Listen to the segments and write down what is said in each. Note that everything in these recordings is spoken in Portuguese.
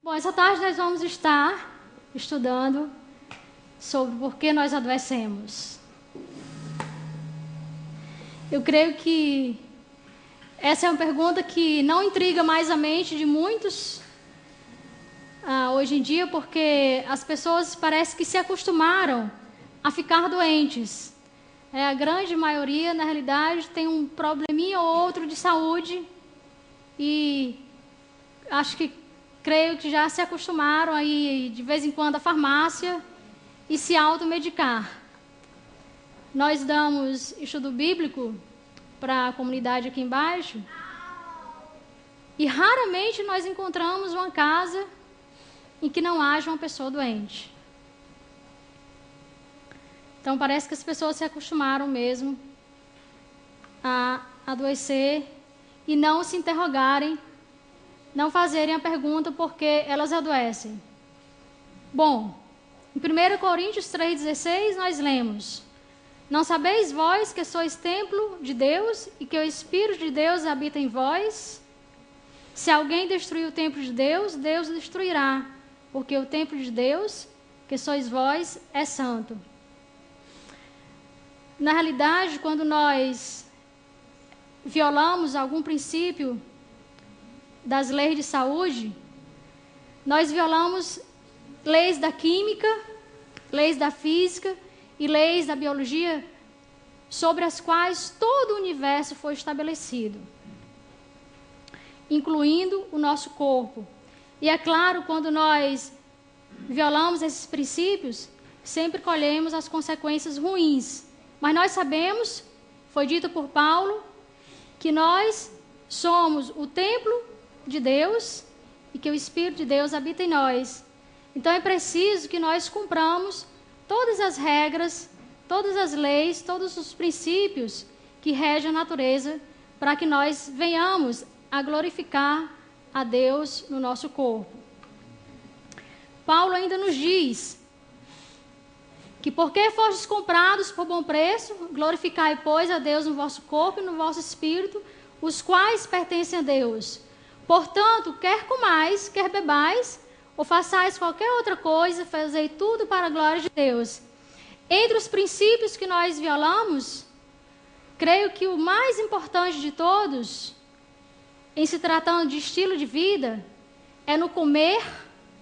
Bom, essa tarde nós vamos estar estudando sobre por que nós adoecemos. Eu creio que essa é uma pergunta que não intriga mais a mente de muitos hoje em dia, porque as pessoas parece que se acostumaram a ficar doentes. A grande maioria, na realidade, tem um probleminha ou outro de saúde e creio que já se acostumaram a ir de vez em quando à farmácia e se automedicar. Nós damos estudo bíblico para a comunidade aqui embaixo e raramente nós encontramos uma casa em que não haja uma pessoa doente. Então parece que as pessoas se acostumaram mesmo a adoecer e não se interrogarem, não fazerem a pergunta por que elas adoecem. Bom, em 1 Coríntios 3,16 nós lemos: não sabeis vós que sois templo de Deus e que o Espírito de Deus habita em vós? Se alguém destruir o templo de Deus, Deus o destruirá, porque o templo de Deus, que sois vós, é santo. Na realidade, quando nós violamos algum princípio das leis de saúde, nós violamos leis da química, leis da física e leis da biologia, sobre as quais todo o universo foi estabelecido, incluindo o nosso corpo. E é claro, quando nós violamos esses princípios, sempre colhemos as consequências ruins. Mas nós sabemos, foi dito por Paulo, que nós somos o templo de Deus e que o Espírito de Deus habita em nós. Então é preciso que nós cumpramos todas as regras, todas as leis, todos os princípios que regem a natureza, para que nós venhamos a glorificar a Deus no nosso corpo. Paulo ainda nos diz que porque fostes comprados por bom preço, glorificai, pois, a Deus no vosso corpo e no vosso espírito, os quais pertencem a Deus. Portanto, quer comais, quer bebais, ou façais qualquer outra coisa, fazei tudo para a glória de Deus. Entre os princípios que nós violamos, creio que o mais importante de todos, em se tratando de estilo de vida, é no comer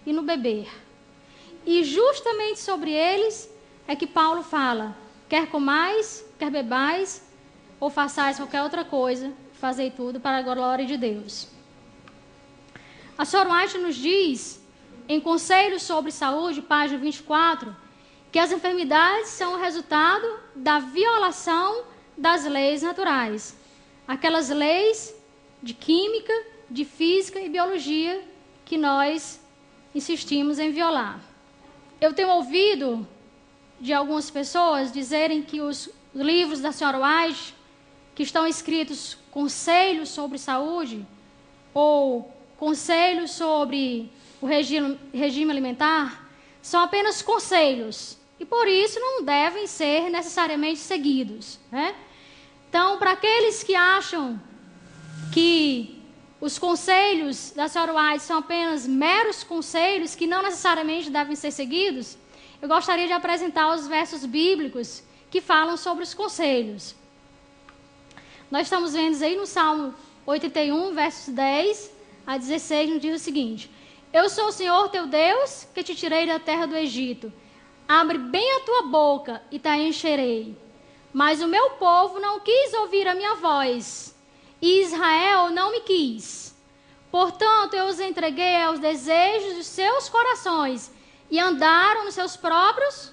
e no beber. E justamente sobre eles é que Paulo fala: quer comais, quer bebais, ou façais qualquer outra coisa, fazei tudo para a glória de Deus. A Sra. White nos diz, em Conselhos sobre Saúde, página 24, que as enfermidades são o resultado da violação das leis naturais. Aquelas leis de química, de física e biologia que nós insistimos em violar. Eu tenho ouvido de algumas pessoas dizerem que os livros da Sra. White, que estão escritos conselhos sobre saúde, ou conselhos sobre o regime alimentar, são apenas conselhos, e por isso não devem ser necessariamente seguidos, né? Então, para aqueles que acham que os conselhos da Sra. White são apenas meros conselhos que não necessariamente devem ser seguidos, eu gostaria de apresentar os versos bíblicos que falam sobre os conselhos. Nós estamos vendo aí no Salmo 81, versos 10 a 16, nos diz o seguinte: eu sou o Senhor teu Deus, que te tirei da terra do Egito. Abre bem a tua boca e te encherei. Mas o meu povo não quis ouvir a minha voz, e Israel não me quis. Portanto, eu os entreguei aos desejos dos seus corações, e andaram nos seus próprios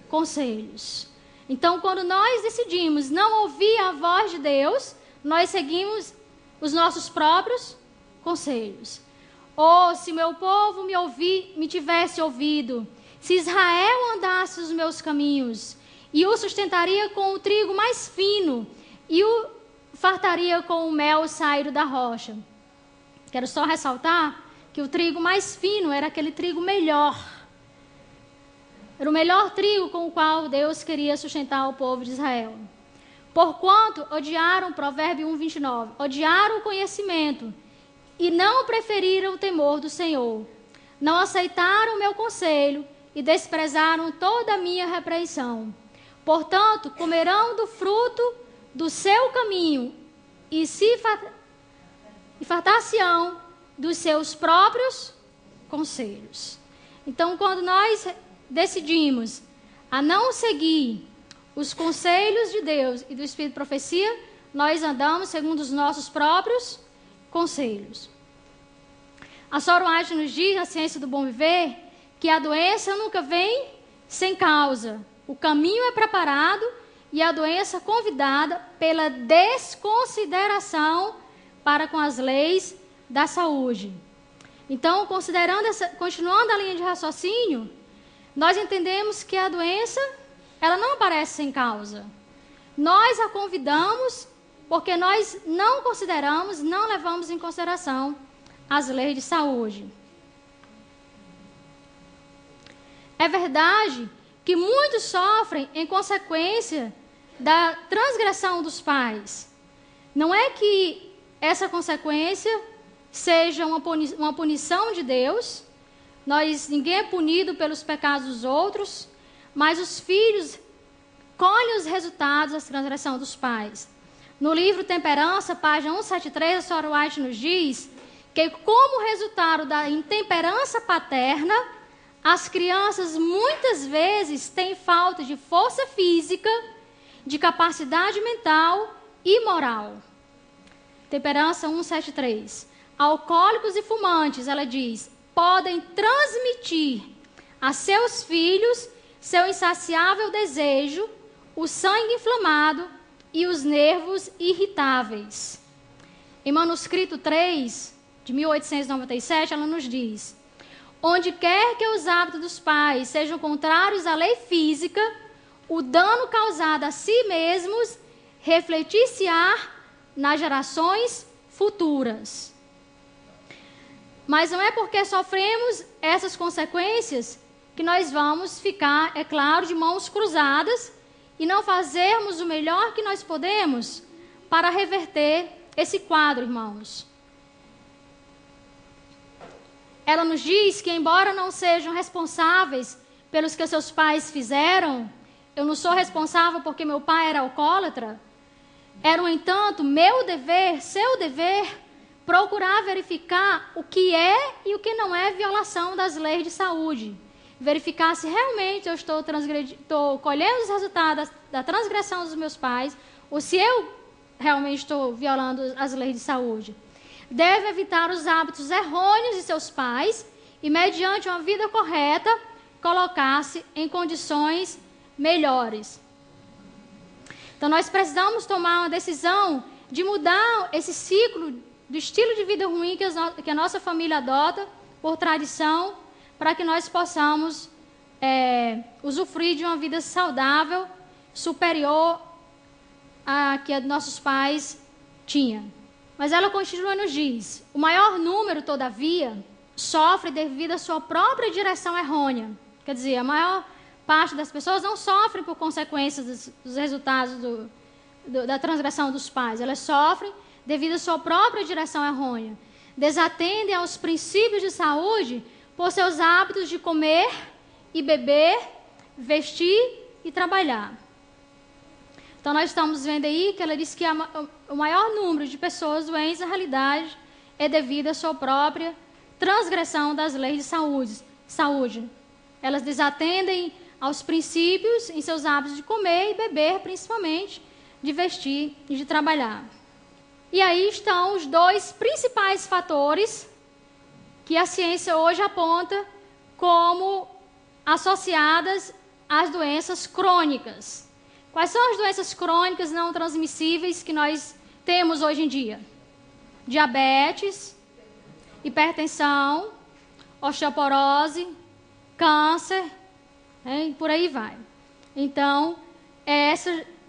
conselhos. Então, quando nós decidimos não ouvir a voz de Deus, nós seguimos os nossos próprios conselhos. Ou se meu povo me tivesse ouvido, se Israel andasse os meus caminhos, e o sustentaria com o trigo mais fino, e o fartaria com o mel saído da rocha. Quero só ressaltar que o trigo mais fino era aquele trigo melhor. Era o melhor trigo com o qual Deus queria sustentar o povo de Israel. Porquanto odiaram, Provérbio 1:29, odiaram o conhecimento e não preferiram o temor do Senhor. Não aceitaram o meu conselho e desprezaram toda a minha repreensão. Portanto, comerão do fruto do seu caminho e fartar-se-ão dos seus próprios conselhos. Então, quando nós decidimos a não seguir os conselhos de Deus e do Espírito de Profecia, nós andamos segundo os nossos próprios conselhos. A Sora White nos diz, na Ciência do Bom Viver, que a doença nunca vem sem causa. O caminho é preparado e a doença convidada pela desconsideração para com as leis da saúde. Então, continuando a linha de raciocínio, nós entendemos que a doença, ela não aparece sem causa. Nós a convidamos porque nós não consideramos, não levamos em consideração as leis de saúde. É verdade que muitos sofrem em consequência da transgressão dos pais. Não é que essa consequência seja uma punição de Deus. Ninguém é punido pelos pecados dos outros, mas os filhos colhem os resultados da transgressão dos pais. No livro Temperança, página 173, a Sora White nos diz que, como resultado da intemperança paterna, as crianças muitas vezes têm falta de força física, de capacidade mental e moral. Temperança 173. Alcoólicos e fumantes, ela diz, podem transmitir a seus filhos seu insaciável desejo, o sangue inflamado e os nervos irritáveis. Em manuscrito 3, de 1897, ela nos diz: onde quer que os hábitos dos pais sejam contrários à lei física, o dano causado a si mesmos refletir-se-á nas gerações futuras. Mas não é porque sofremos essas consequências que nós vamos ficar, é claro, de mãos cruzadas e não fazermos o melhor que nós podemos para reverter esse quadro, irmãos. Ela nos diz que, embora não sejam responsáveis pelos que seus pais fizeram, eu não sou responsável porque meu pai era alcoólatra, era, no entanto, meu dever, seu dever, procurar verificar o que é e o que não é violação das leis de saúde. Verificar se realmente eu estou colhendo os resultados da transgressão dos meus pais, ou se eu realmente estou violando as leis de saúde. Deve evitar os hábitos errôneos de seus pais e, mediante uma vida correta, colocar-se em condições melhores. Então, nós precisamos tomar uma decisão de mudar esse ciclo do estilo de vida ruim que a nossa família adota por tradição, para que nós possamos usufruir de uma vida saudável, superior à que nossos pais tinham. Mas ela continua e nos diz: o maior número, todavia, sofre devido à sua própria direção errônea. Quer dizer, a maior parte das pessoas não sofrem por consequências dos resultados da transgressão dos pais. Elas sofrem devido à sua própria direção errônea. Desatendem aos princípios de saúde por seus hábitos de comer e beber, vestir e trabalhar. Então, nós estamos vendo aí que ela diz que o maior número de pessoas doentes, na realidade, é devido à sua própria transgressão das leis de saúde. Elas desatendem aos princípios em seus hábitos de comer e beber, principalmente, de vestir e de trabalhar. E aí estão os dois principais fatores que a ciência hoje aponta como associadas às doenças crônicas. Quais são as doenças crônicas não transmissíveis que nós temos hoje em dia? Diabetes, hipertensão, osteoporose, câncer, por aí vai. Então,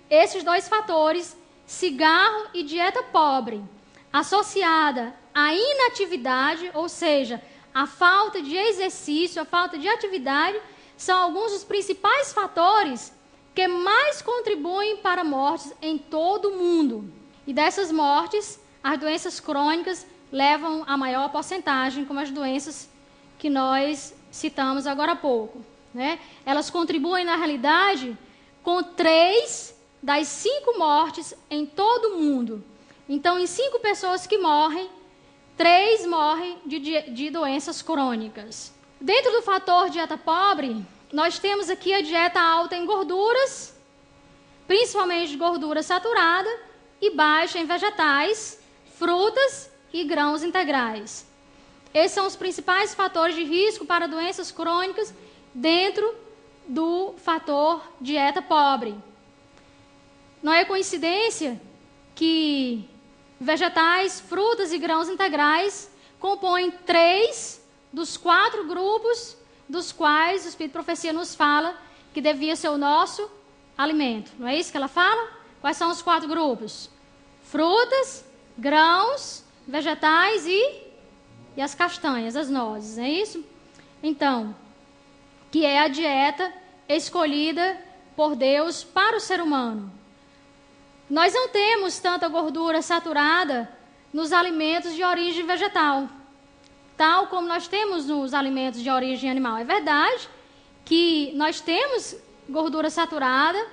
esses dois fatores, cigarro e dieta pobre, associada à inatividade, ou seja, a falta de exercício, a falta de atividade, são alguns dos principais fatores que mais contribuem para mortes em todo o mundo. E dessas mortes, as doenças crônicas levam a maior porcentagem, como as doenças que nós citamos agora há pouco, né? Elas contribuem, na realidade, com 3 das 5 mortes em todo o mundo. Então, em 5 pessoas que morrem, 3 morrem de doenças crônicas. Dentro do fator dieta pobre, nós temos aqui a dieta alta em gorduras, principalmente gordura saturada, e baixa em vegetais, frutas e grãos integrais. Esses são os principais fatores de risco para doenças crônicas dentro do fator dieta pobre. Não é coincidência que vegetais, frutas e grãos integrais compõem 3 dos 4 grupos dos quais o Espírito de Profecia nos fala que devia ser o nosso alimento. Não é isso que ela fala? Quais são os 4 grupos? Frutas, grãos, vegetais e as castanhas, as nozes, não é isso? Então, que é a dieta escolhida por Deus para o ser humano. Nós não temos tanta gordura saturada nos alimentos de origem vegetal, tal como nós temos nos alimentos de origem animal. É verdade que nós temos gordura saturada,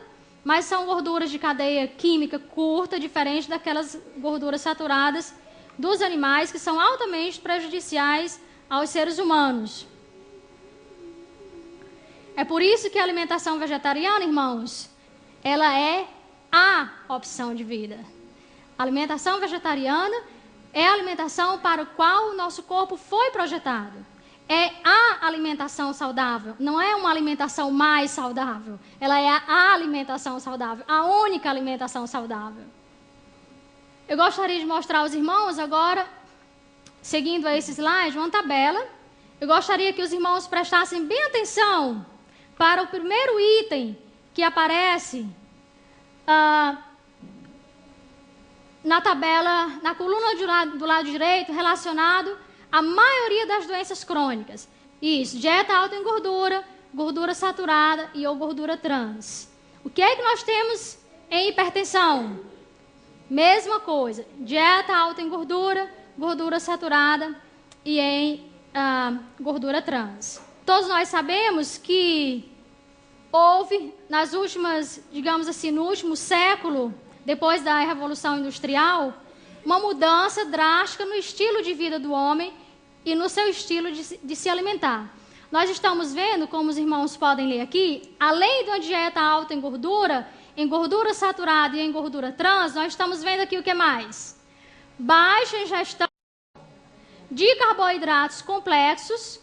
mas são gorduras de cadeia química curta, diferente daquelas gorduras saturadas dos animais, que são altamente prejudiciais aos seres humanos. É por isso que a alimentação vegetariana, irmãos, ela é a opção de vida. A alimentação vegetariana é a alimentação para a qual o nosso corpo foi projetado. É a alimentação saudável, não é uma alimentação mais saudável. Ela é a alimentação saudável, a única alimentação saudável. Eu gostaria de mostrar aos irmãos agora, seguindo a esse slide, uma tabela. Eu gostaria que os irmãos prestassem bem atenção para o primeiro item que aparece na tabela, na coluna do lado direito, relacionado à maioria das doenças crônicas. Isso, dieta alta em gordura, gordura saturada e ou gordura trans. O que é que nós temos em hipertensão? Mesma coisa, dieta alta em gordura, gordura saturada e em gordura trans. Todos nós sabemos que houve, nas últimas, digamos assim, no último século, depois da Revolução Industrial, uma mudança drástica no estilo de vida do homem e no seu estilo de se alimentar. Nós estamos vendo, como os irmãos podem ler aqui, além de uma dieta alta em gordura saturada e em gordura trans, nós estamos vendo aqui o que mais? Baixa ingestão de carboidratos complexos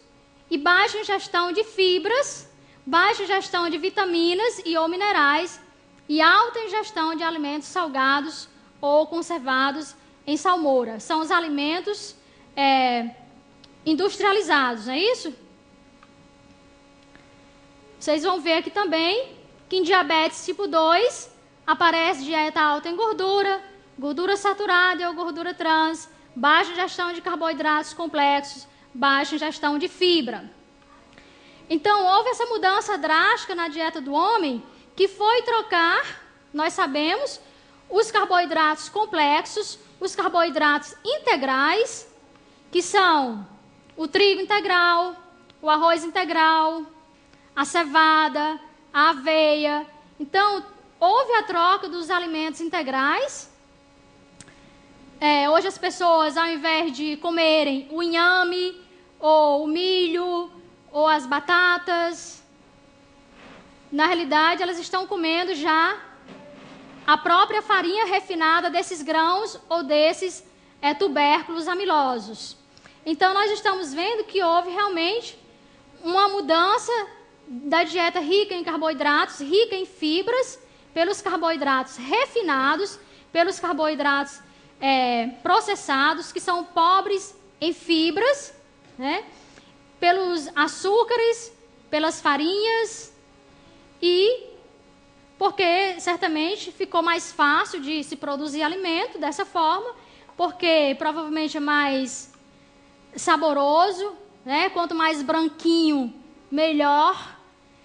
e baixa ingestão de fibras, baixa ingestão de vitaminas e ou minerais e alta ingestão de alimentos salgados ou conservados em salmoura. São os alimentos industrializados, não é isso? Vocês vão ver aqui também que em diabetes tipo 2 aparece dieta alta em gordura, gordura saturada ou gordura trans, baixa ingestão de carboidratos complexos, baixa ingestão de fibra. Então, houve essa mudança drástica na dieta do homem, que foi trocar, nós sabemos, os carboidratos complexos, os carboidratos integrais, que são o trigo integral, o arroz integral, a cevada, a aveia. Então, houve a troca dos alimentos integrais. Hoje as pessoas, ao invés de comerem o inhame, ou o milho, ou as batatas, na realidade elas estão comendo já a própria farinha refinada desses grãos ou desses tubérculos amilosos. Então nós estamos vendo que houve realmente uma mudança da dieta rica em carboidratos, rica em fibras, pelos carboidratos refinados, pelos carboidratos processados, que são pobres em fibras, né? Pelos açúcares, pelas farinhas, e porque certamente ficou mais fácil de se produzir alimento dessa forma, porque provavelmente é mais saboroso, né? Quanto mais branquinho, melhor.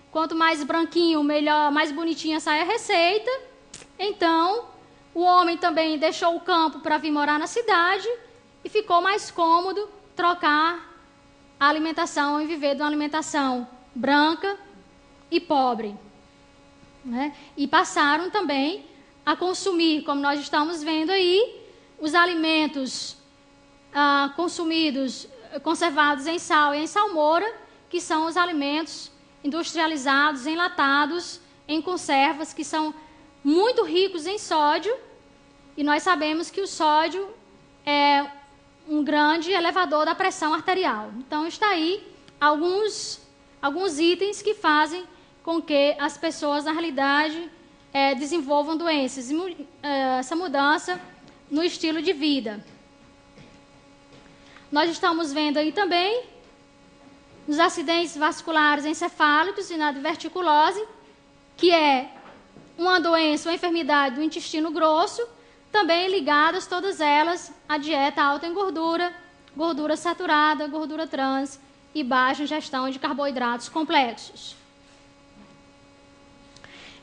Quanto mais branquinho, melhor, mais bonitinha sai a receita. Então, o homem também deixou o campo para vir morar na cidade e ficou mais cômodo trocar a alimentação e viver de uma alimentação branca e pobre, né? E passaram também a consumir, como nós estamos vendo aí, os alimentos consumidos, conservados em sal e em salmoura, que são os alimentos industrializados, enlatados, em conservas, que são muito ricos em sódio, e nós sabemos que o sódio é um grande elevador da pressão arterial. Então, está aí alguns itens que fazem com que as pessoas, na realidade, desenvolvam doenças. Essa mudança no estilo de vida. Nós estamos vendo aí também nos acidentes vasculares encefálicos e na diverticulose, que é uma doença, uma enfermidade do intestino grosso, também ligadas todas elas à dieta alta em gordura, gordura saturada, gordura trans e baixa ingestão de carboidratos complexos.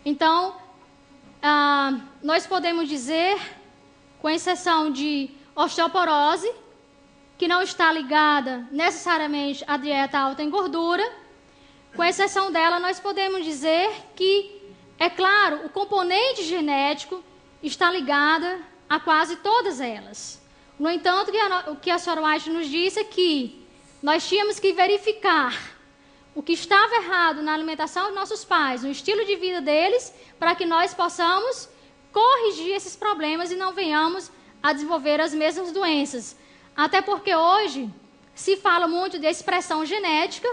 Então, nós podemos dizer, com exceção de osteoporose, que não está ligada necessariamente à dieta alta em gordura, com exceção dela, nós podemos dizer que, é claro, o componente genético está ligada a quase todas elas. No entanto, o que a Sra. White nos disse é que nós tínhamos que verificar o que estava errado na alimentação dos nossos pais, no estilo de vida deles, para que nós possamos corrigir esses problemas e não venhamos a desenvolver as mesmas doenças. Até porque hoje se fala muito de expressão genética,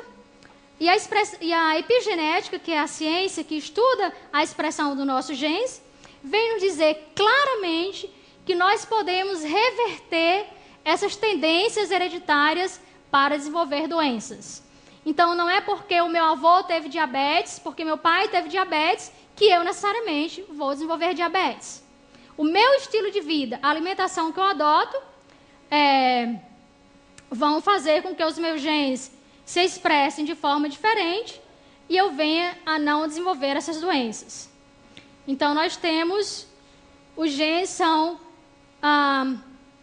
e a epigenética, que é a ciência que estuda a expressão dos nossos genes, vem nos dizer claramente que nós podemos reverter essas tendências hereditárias para desenvolver doenças. Então, não é porque o meu avô teve diabetes, porque meu pai teve diabetes, que eu necessariamente vou desenvolver diabetes. O meu estilo de vida, a alimentação que eu adoto, vão fazer com que os meus genes se expressem de forma diferente e eu venha a não desenvolver essas doenças. Então, nós temos, os genes são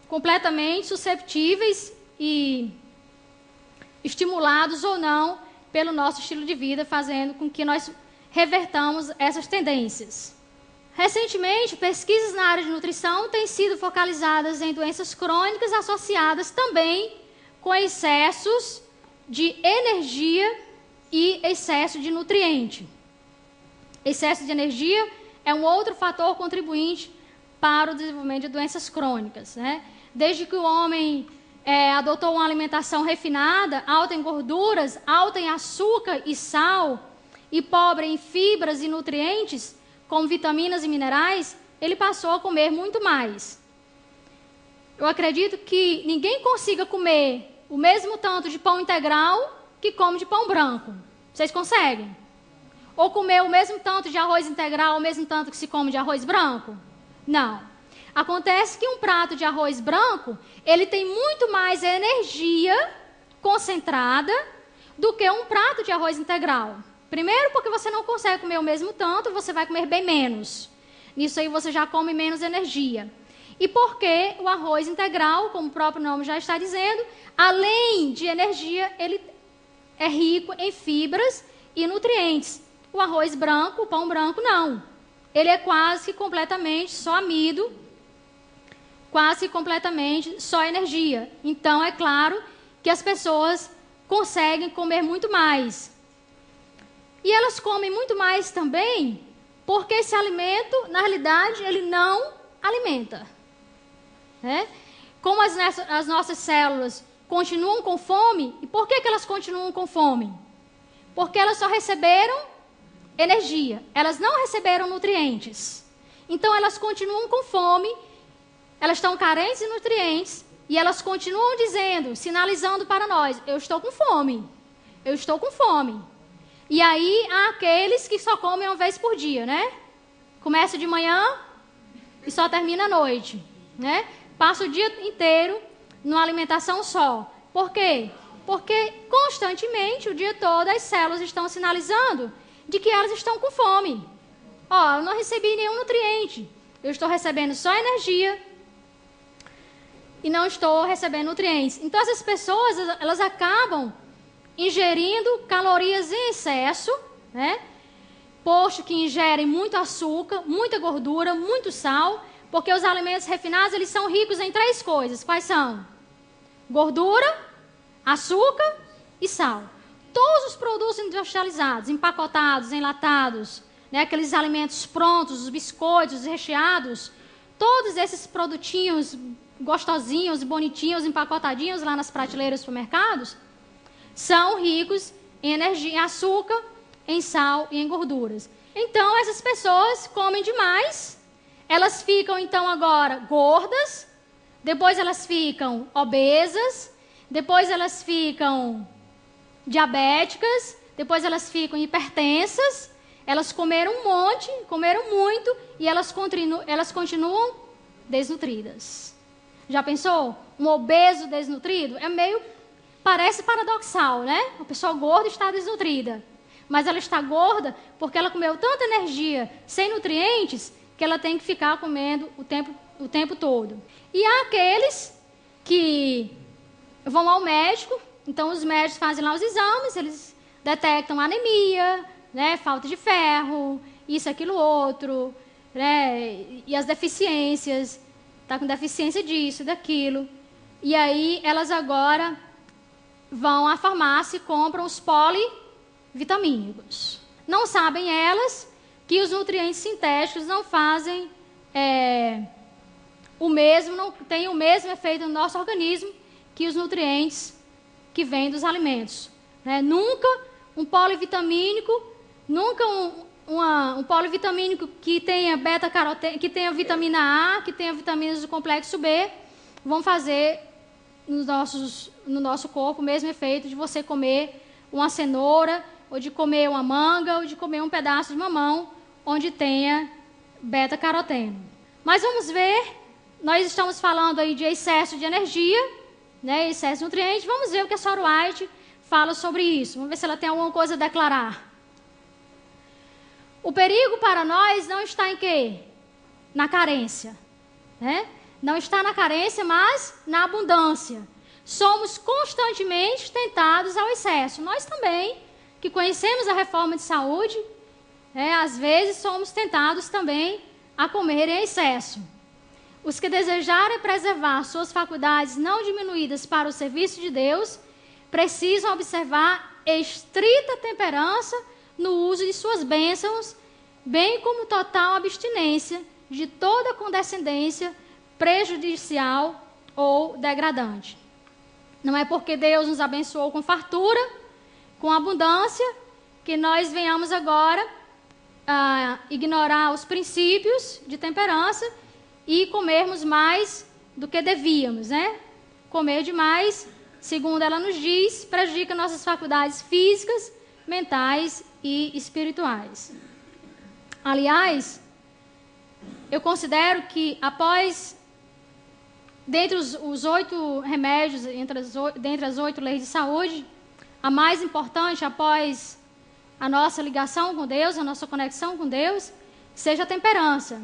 completamente susceptíveis e estimulados ou não pelo nosso estilo de vida, fazendo com que nós revertamos essas tendências. Recentemente, pesquisas na área de nutrição têm sido focalizadas em doenças crônicas associadas também com excessos de energia e excesso de nutriente. Excesso de energia é um outro fator contribuinte para o desenvolvimento de doenças crônicas, né? Desde que o homem adotou uma alimentação refinada, alta em gorduras, alta em açúcar e sal, e pobre em fibras e nutrientes, como vitaminas e minerais, ele passou a comer muito mais. Eu acredito que ninguém consiga comer o mesmo tanto de pão integral que come de pão branco. Vocês conseguem? Ou comer o mesmo tanto de arroz integral, o mesmo tanto que se come de arroz branco? Não. Acontece que um prato de arroz branco, ele tem muito mais energia concentrada do que um prato de arroz integral. Primeiro, porque você não consegue comer o mesmo tanto, você vai comer bem menos. Nisso aí você já come menos energia. E porque o arroz integral, como o próprio nome já está dizendo, além de energia, ele é rico em fibras e nutrientes. O arroz branco, o pão branco, não. Ele é quase completamente só amido, quase completamente só energia. Então, é claro que as pessoas conseguem comer muito mais. E elas comem muito mais também porque esse alimento, na realidade, ele não alimenta. Né? Como as nossas células continuam com fome, e por que elas continuam com fome? Porque elas só receberam energia, elas não receberam nutrientes. Então, elas continuam com fome, elas estão carentes de nutrientes, e elas continuam dizendo, sinalizando para nós, eu estou com fome, eu estou com fome. E aí, há aqueles que só comem uma vez por dia, né? Começa de manhã e só termina à noite, né? Passa o dia inteiro numa alimentação só. Por quê? Porque constantemente, o dia todo, as células estão sinalizando de que elas estão com fome. Ó, eu não recebi nenhum nutriente. Eu estou recebendo só energia e não estou recebendo nutrientes. Então, essas pessoas, elas acabam ingerindo calorias em excesso, né? Posto que ingerem muito açúcar, muita gordura, muito sal, porque os alimentos refinados, eles são ricos em 3 coisas. Quais são? Gordura, açúcar e sal. Todos os produtos industrializados, empacotados, enlatados, né, aqueles alimentos prontos, os biscoitos, os recheados, todos esses produtinhos gostosinhos, bonitinhos, empacotadinhos lá nas prateleiras dos supermercados, são ricos em energia, em açúcar, em sal e em gorduras. Então, essas pessoas comem demais, elas ficam, então, agora gordas, depois elas ficam obesas, depois elas ficam diabéticas, depois elas ficam hipertensas, elas comeram um monte, comeram muito, e elas continuam desnutridas. Já pensou? Um obeso desnutrido? Parece paradoxal, né? Uma pessoa gorda está desnutrida. Mas ela está gorda porque ela comeu tanta energia sem nutrientes que ela tem que ficar comendo o tempo todo. E há aqueles que vão ao médico, então os médicos fazem lá os exames, eles detectam anemia, né, falta de ferro, isso, aquilo, outro, né, e as deficiências, está com deficiência disso, daquilo. E aí elas agora vão à farmácia e compram os polivitamínicos. Não sabem elas que os nutrientes sintéticos não fazem não têm o mesmo efeito no nosso organismo que os nutrientes que vêm dos alimentos. Né? Nunca um polivitamínico, um polivitamínico que tenha beta-caroteno, que tenha vitamina A, que tenha vitaminas do complexo B, vão fazer no nosso corpo o mesmo efeito de você comer uma cenoura, ou de comer uma manga, ou de comer um pedaço de mamão, onde tenha beta-caroteno. Mas vamos ver, nós estamos falando aí de excesso de energia, né, excesso de nutrientes, vamos ver o que a Sora White fala sobre isso. Vamos ver se ela tem alguma coisa a declarar. O perigo para nós não está em quê? Na carência, né? Não está na carência, mas na abundância. Somos constantemente tentados ao excesso. Nós também, que conhecemos a reforma de saúde, às vezes somos tentados também a comer em excesso. Os que desejarem preservar suas faculdades não diminuídas para o serviço de Deus, precisam observar estrita temperança no uso de suas bênçãos, bem como total abstinência de toda condescendência prejudicial ou degradante. Não é porque Deus nos abençoou com fartura, com abundância, que nós venhamos agora a ignorar os princípios de temperança e comermos mais do que devíamos, né? Comer demais, segundo ela nos diz, prejudica nossas faculdades físicas, mentais e espirituais. Aliás, eu considero que dentre os 8 remédios, dentre as 8 leis de saúde, a mais importante após a nossa ligação com Deus, a nossa conexão com Deus, seja a temperança.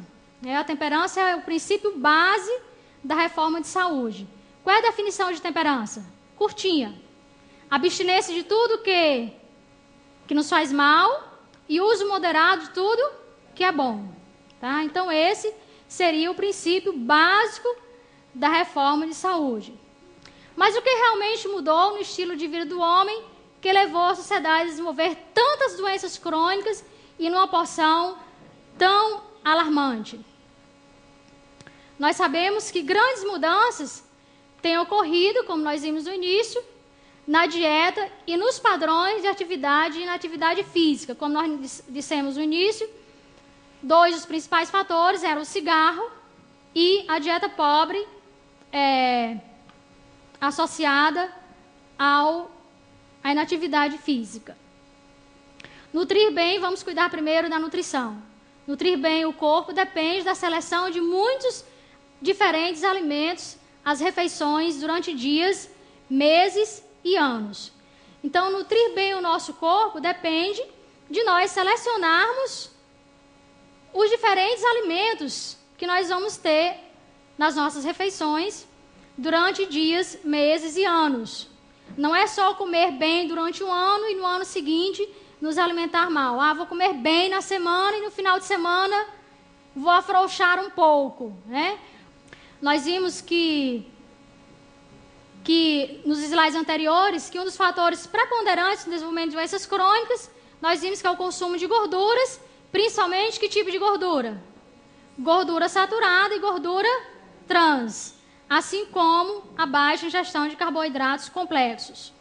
A temperança é o princípio base da reforma de saúde. Qual é a definição de temperança? Curtinha. Abstinência de tudo que nos faz mal e uso moderado de tudo que é bom. Tá? Então, esse seria o princípio básico da reforma de saúde. Mas o que realmente mudou no estilo de vida do homem que levou a sociedade a desenvolver tantas doenças crônicas e numa porção tão alarmante? Nós sabemos que grandes mudanças têm ocorrido, como nós vimos no início, na dieta e nos padrões de atividade e na atividade física. Como nós dissemos no início, 2 dos principais fatores eram o cigarro e a dieta pobre associada à inatividade física. Nutrir bem, vamos cuidar primeiro da nutrição. Nutrir bem o corpo depende da seleção de muitos diferentes alimentos, as refeições durante dias, meses e anos. Então, nutrir bem o nosso corpo depende de nós selecionarmos os diferentes alimentos que nós vamos ter nas nossas refeições durante dias, meses e anos. Não é só comer bem durante um ano e no ano seguinte nos alimentar mal. Ah, vou comer bem na semana e no final de semana vou afrouxar um pouco, né? Nós vimos que nos slides anteriores, que um dos fatores preponderantes no desenvolvimento de doenças crônicas, nós vimos que é o consumo de gorduras, principalmente que tipo de gordura? Gordura saturada e gordura trans, assim como a baixa ingestão de carboidratos complexos.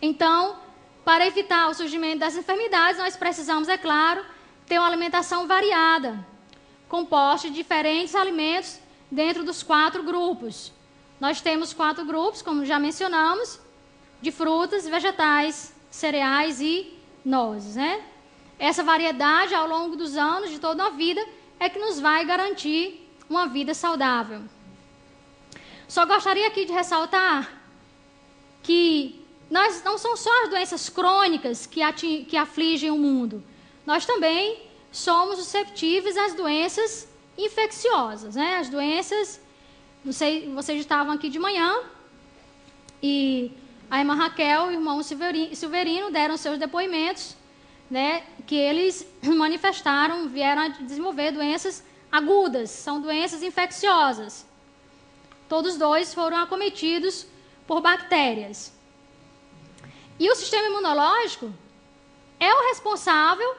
Então, para evitar o surgimento das enfermidades, nós precisamos, é claro, ter uma alimentação variada, composta de diferentes alimentos dentro dos 4 grupos. Nós temos 4 grupos, como já mencionamos, de frutas, vegetais, cereais e nozes, né? Essa variedade, ao longo dos anos, de toda a vida, é que nos vai garantir uma vida saudável. Só gostaria aqui de ressaltar que não são só as doenças crônicas que afligem o mundo. Nós também somos susceptíveis às doenças infecciosas, né? As doenças, não sei, vocês estavam aqui de manhã e a irmã Raquel e o irmão Silverino deram seus depoimentos, né? Que eles manifestaram, vieram a desenvolver doenças agudas, são doenças infecciosas. Todos dois foram acometidos por bactérias. E o sistema imunológico é o responsável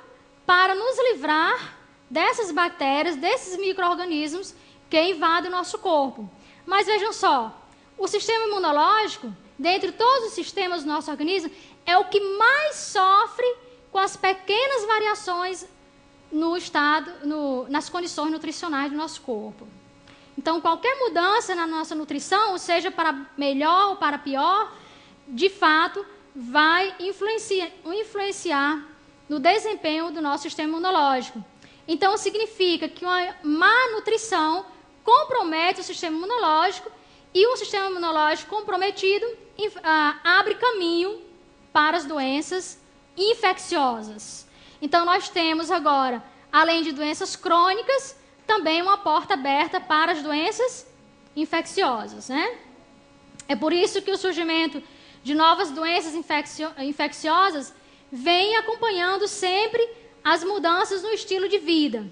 para nos livrar dessas bactérias, desses micro-organismos que invadem o nosso corpo. Mas vejam só, o sistema imunológico, dentre todos os sistemas do nosso organismo, é o que mais sofre com as pequenas variações no estado, nas condições nutricionais do nosso corpo. Então, qualquer mudança na nossa nutrição, seja para melhor ou para pior, de fato, vai influenciar no desempenho do nosso sistema imunológico. Então, significa que uma má nutrição compromete o sistema imunológico e um sistema imunológico comprometido abre caminho para as doenças infecciosas. Então, nós temos agora, além de doenças crônicas, também uma porta aberta para as doenças infecciosas, né? É por isso que o surgimento de novas doenças infecciosas vem acompanhando sempre as mudanças no estilo de vida.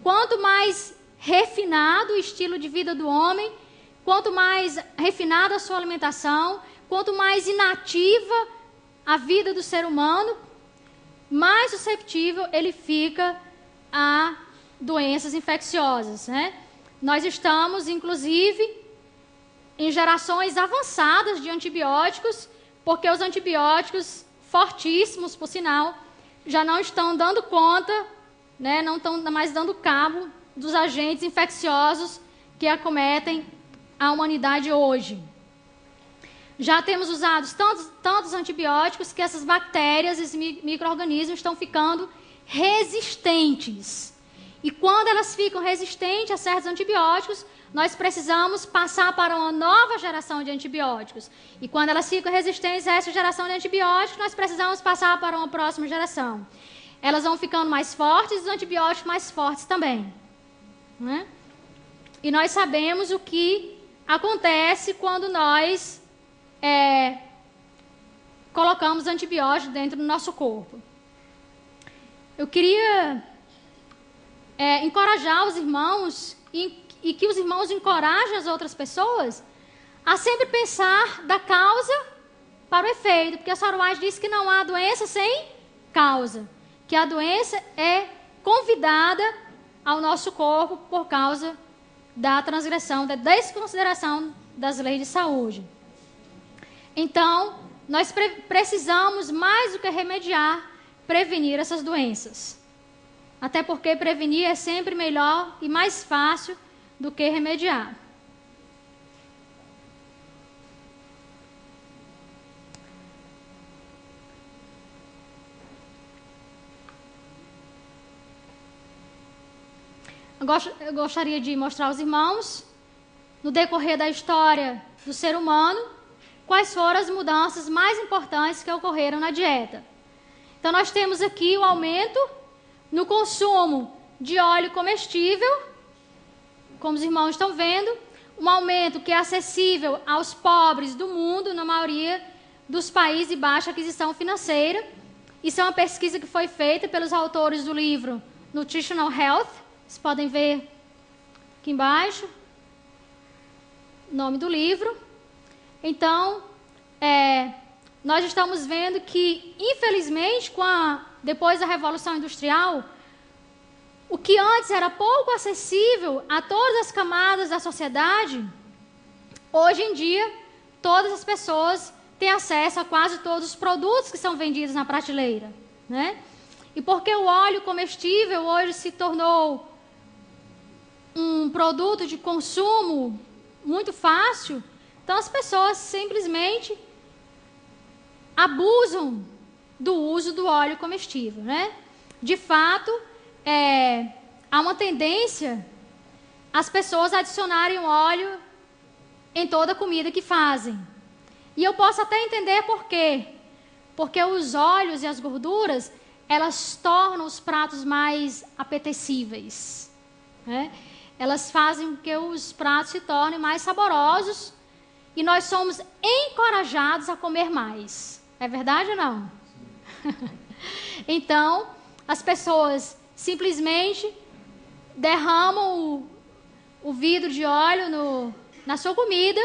Quanto mais refinado o estilo de vida do homem, quanto mais refinada a sua alimentação, quanto mais inativa a vida do ser humano, mais susceptível ele fica a doenças infecciosas, né? Nós estamos, inclusive, em gerações avançadas de antibióticos, porque os antibióticos, fortíssimos, por sinal, já não estão dando conta, né? Não estão mais dando cabo dos agentes infecciosos que acometem a humanidade hoje. Já temos usado tantos antibióticos que essas bactérias, esses micro-organismos estão ficando resistentes. E quando elas ficam resistentes a certos antibióticos, nós precisamos passar para uma nova geração de antibióticos. E quando elas ficam resistentes a essa geração de antibióticos, nós precisamos passar para uma próxima geração. Elas vão ficando mais fortes e os antibióticos mais fortes também, né? E nós sabemos o que acontece quando nós colocamos antibióticos dentro do nosso corpo. Eu queria encorajar os irmãos e que os irmãos encorajem as outras pessoas a sempre pensar da causa para o efeito, porque a Saruás diz que não há doença sem causa, que a doença é convidada ao nosso corpo por causa da transgressão, da desconsideração das leis de saúde. Então, nós precisamos, mais do que remediar, prevenir essas doenças. Até porque prevenir é sempre melhor e mais fácil do que remediar. Eu gostaria de mostrar aos irmãos, no decorrer da história do ser humano, quais foram as mudanças mais importantes que ocorreram na dieta. Então, nós temos aqui o aumento no consumo de óleo comestível, como os irmãos estão vendo, um aumento que é acessível aos pobres do mundo, na maioria dos países de baixa aquisição financeira. Isso é uma pesquisa que foi feita pelos autores do livro Nutritional Health. Vocês podem ver aqui embaixo o nome do livro. Então, nós estamos vendo que, infelizmente, depois da Revolução Industrial, o que antes era pouco acessível a todas as camadas da sociedade, hoje em dia, todas as pessoas têm acesso a quase todos os produtos que são vendidos na prateleira, né? E porque o óleo comestível hoje se tornou um produto de consumo muito fácil, então as pessoas simplesmente abusam do uso do óleo comestível, né? De fato, há uma tendência as pessoas adicionarem óleo em toda a comida que fazem. E eu posso até entender por quê. Porque os óleos e as gorduras, elas tornam os pratos mais apetecíveis, né? Elas fazem com que os pratos se tornem mais saborosos e nós somos encorajados a comer mais. É verdade ou não? Então, as pessoas simplesmente derramam o vidro de óleo na sua comida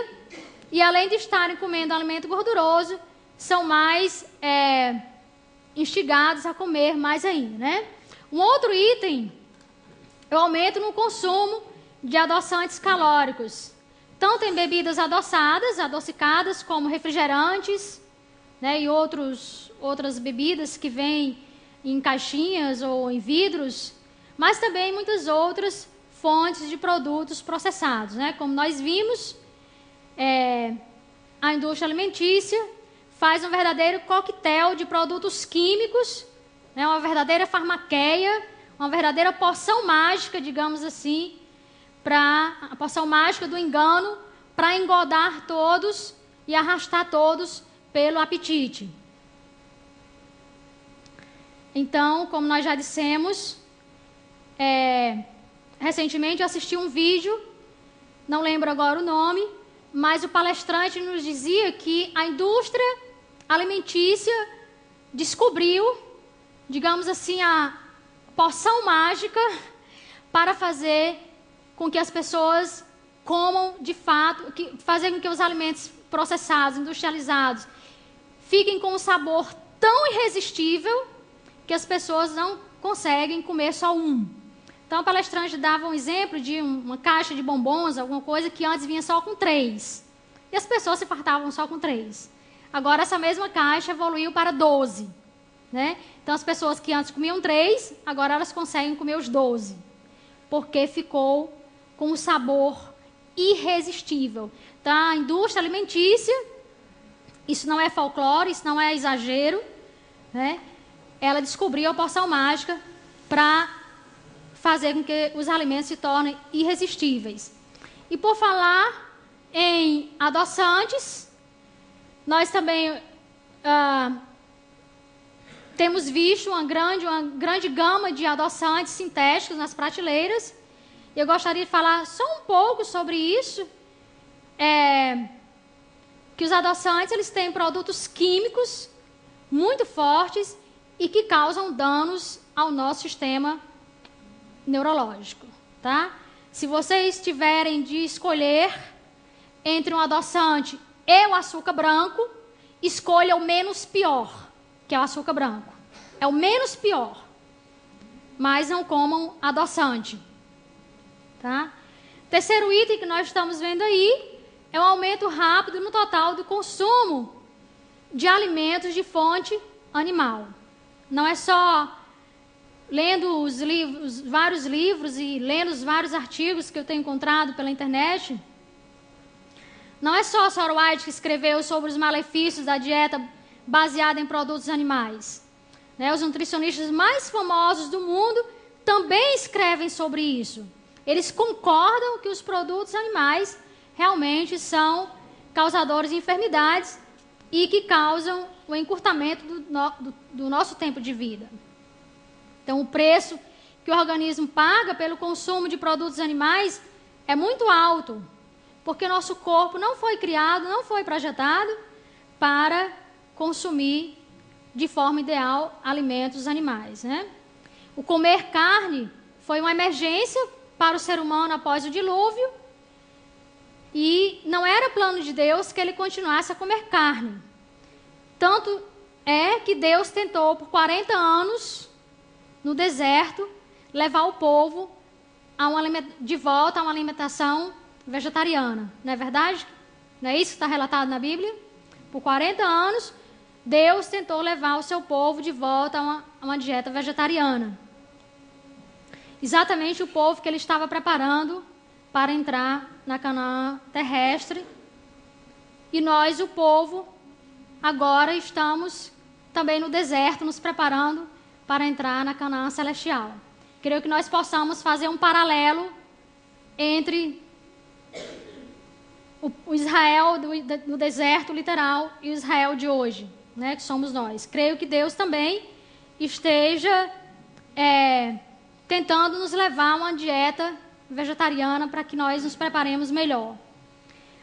e, além de estarem comendo alimento gorduroso, são mais instigados a comer mais ainda, né? Um outro item é o aumento no consumo de adoçantes calóricos, tanto em bebidas adoçadas, adocicadas, como refrigerantes, né, e outras bebidas que vêm em caixinhas ou em vidros, mas também muitas outras fontes de produtos processados, né? Como nós vimos, a indústria alimentícia faz um verdadeiro coquetel de produtos químicos, né? Uma verdadeira farmaqueia, uma verdadeira poção mágica, digamos assim, a poção mágica do engano, para engodar todos e arrastar todos pelo apetite. Então, como nós já dissemos, recentemente eu assisti um vídeo, não lembro agora o nome, mas o palestrante nos dizia que a indústria alimentícia descobriu, digamos assim, a poção mágica para fazer com que as pessoas comam de fato, fazer com que os alimentos processados, industrializados, fiquem com um sabor tão irresistível que as pessoas não conseguem comer só um. Então, o palestrante dava um exemplo de uma caixa de bombons, alguma coisa que antes vinha só com 3. E as pessoas se fartavam só com 3. Agora, essa mesma caixa evoluiu para 12. Né? Então, as pessoas que antes comiam 3, agora elas conseguem comer os 12. Porque ficou com um sabor irresistível. Então, a indústria alimentícia, isso não é folclore, isso não é exagero, né? Ela descobriu a poção mágica para fazer com que os alimentos se tornem irresistíveis. E por falar em adoçantes, nós também temos visto uma grande gama de adoçantes sintéticos nas prateleiras. Eu gostaria de falar só um pouco sobre isso. Que os adoçantes, eles têm produtos químicos muito fortes e que causam danos ao nosso sistema neurológico, tá? Se vocês tiverem de escolher entre um adoçante e o açúcar branco, escolha o menos pior, que é o açúcar branco. É o menos pior. Mas não comam adoçante, tá? Terceiro item que nós estamos vendo aí é o aumento rápido no total do consumo de alimentos de fonte animal. Não é só lendo vários livros e lendo os vários artigos que eu tenho encontrado pela internet. Não é só Sarah White que escreveu sobre os malefícios da dieta baseada em produtos animais. Né? Os nutricionistas mais famosos do mundo também escrevem sobre isso. Eles concordam que os produtos animais realmente são causadores de enfermidades e que causam o encurtamento do nosso tempo de vida. Então, o preço que o organismo paga pelo consumo de produtos animais é muito alto. porque nosso corpo não foi criado, não foi projetado para consumir de forma ideal alimentos animais, né? O comer carne foi uma emergência para o ser humano após o dilúvio, e não era plano de Deus que ele continuasse a comer carne. Tanto é que Deus tentou por 40 anos no deserto levar o povo de volta a uma alimentação vegetariana. Não é verdade? Não é isso que está relatado na Bíblia? Por 40 anos, Deus tentou levar o seu povo de volta a uma dieta vegetariana. Exatamente o povo que ele estava preparando para entrar na Canaã terrestre. E nós, o povo, agora estamos também no deserto, nos preparando para entrar na Canaã celestial. Creio que nós possamos fazer um paralelo entre o Israel do deserto literal e o Israel de hoje, né, que somos nós. Creio que Deus também esteja tentando nos levar a uma dieta vegetariana para que nós nos preparemos melhor.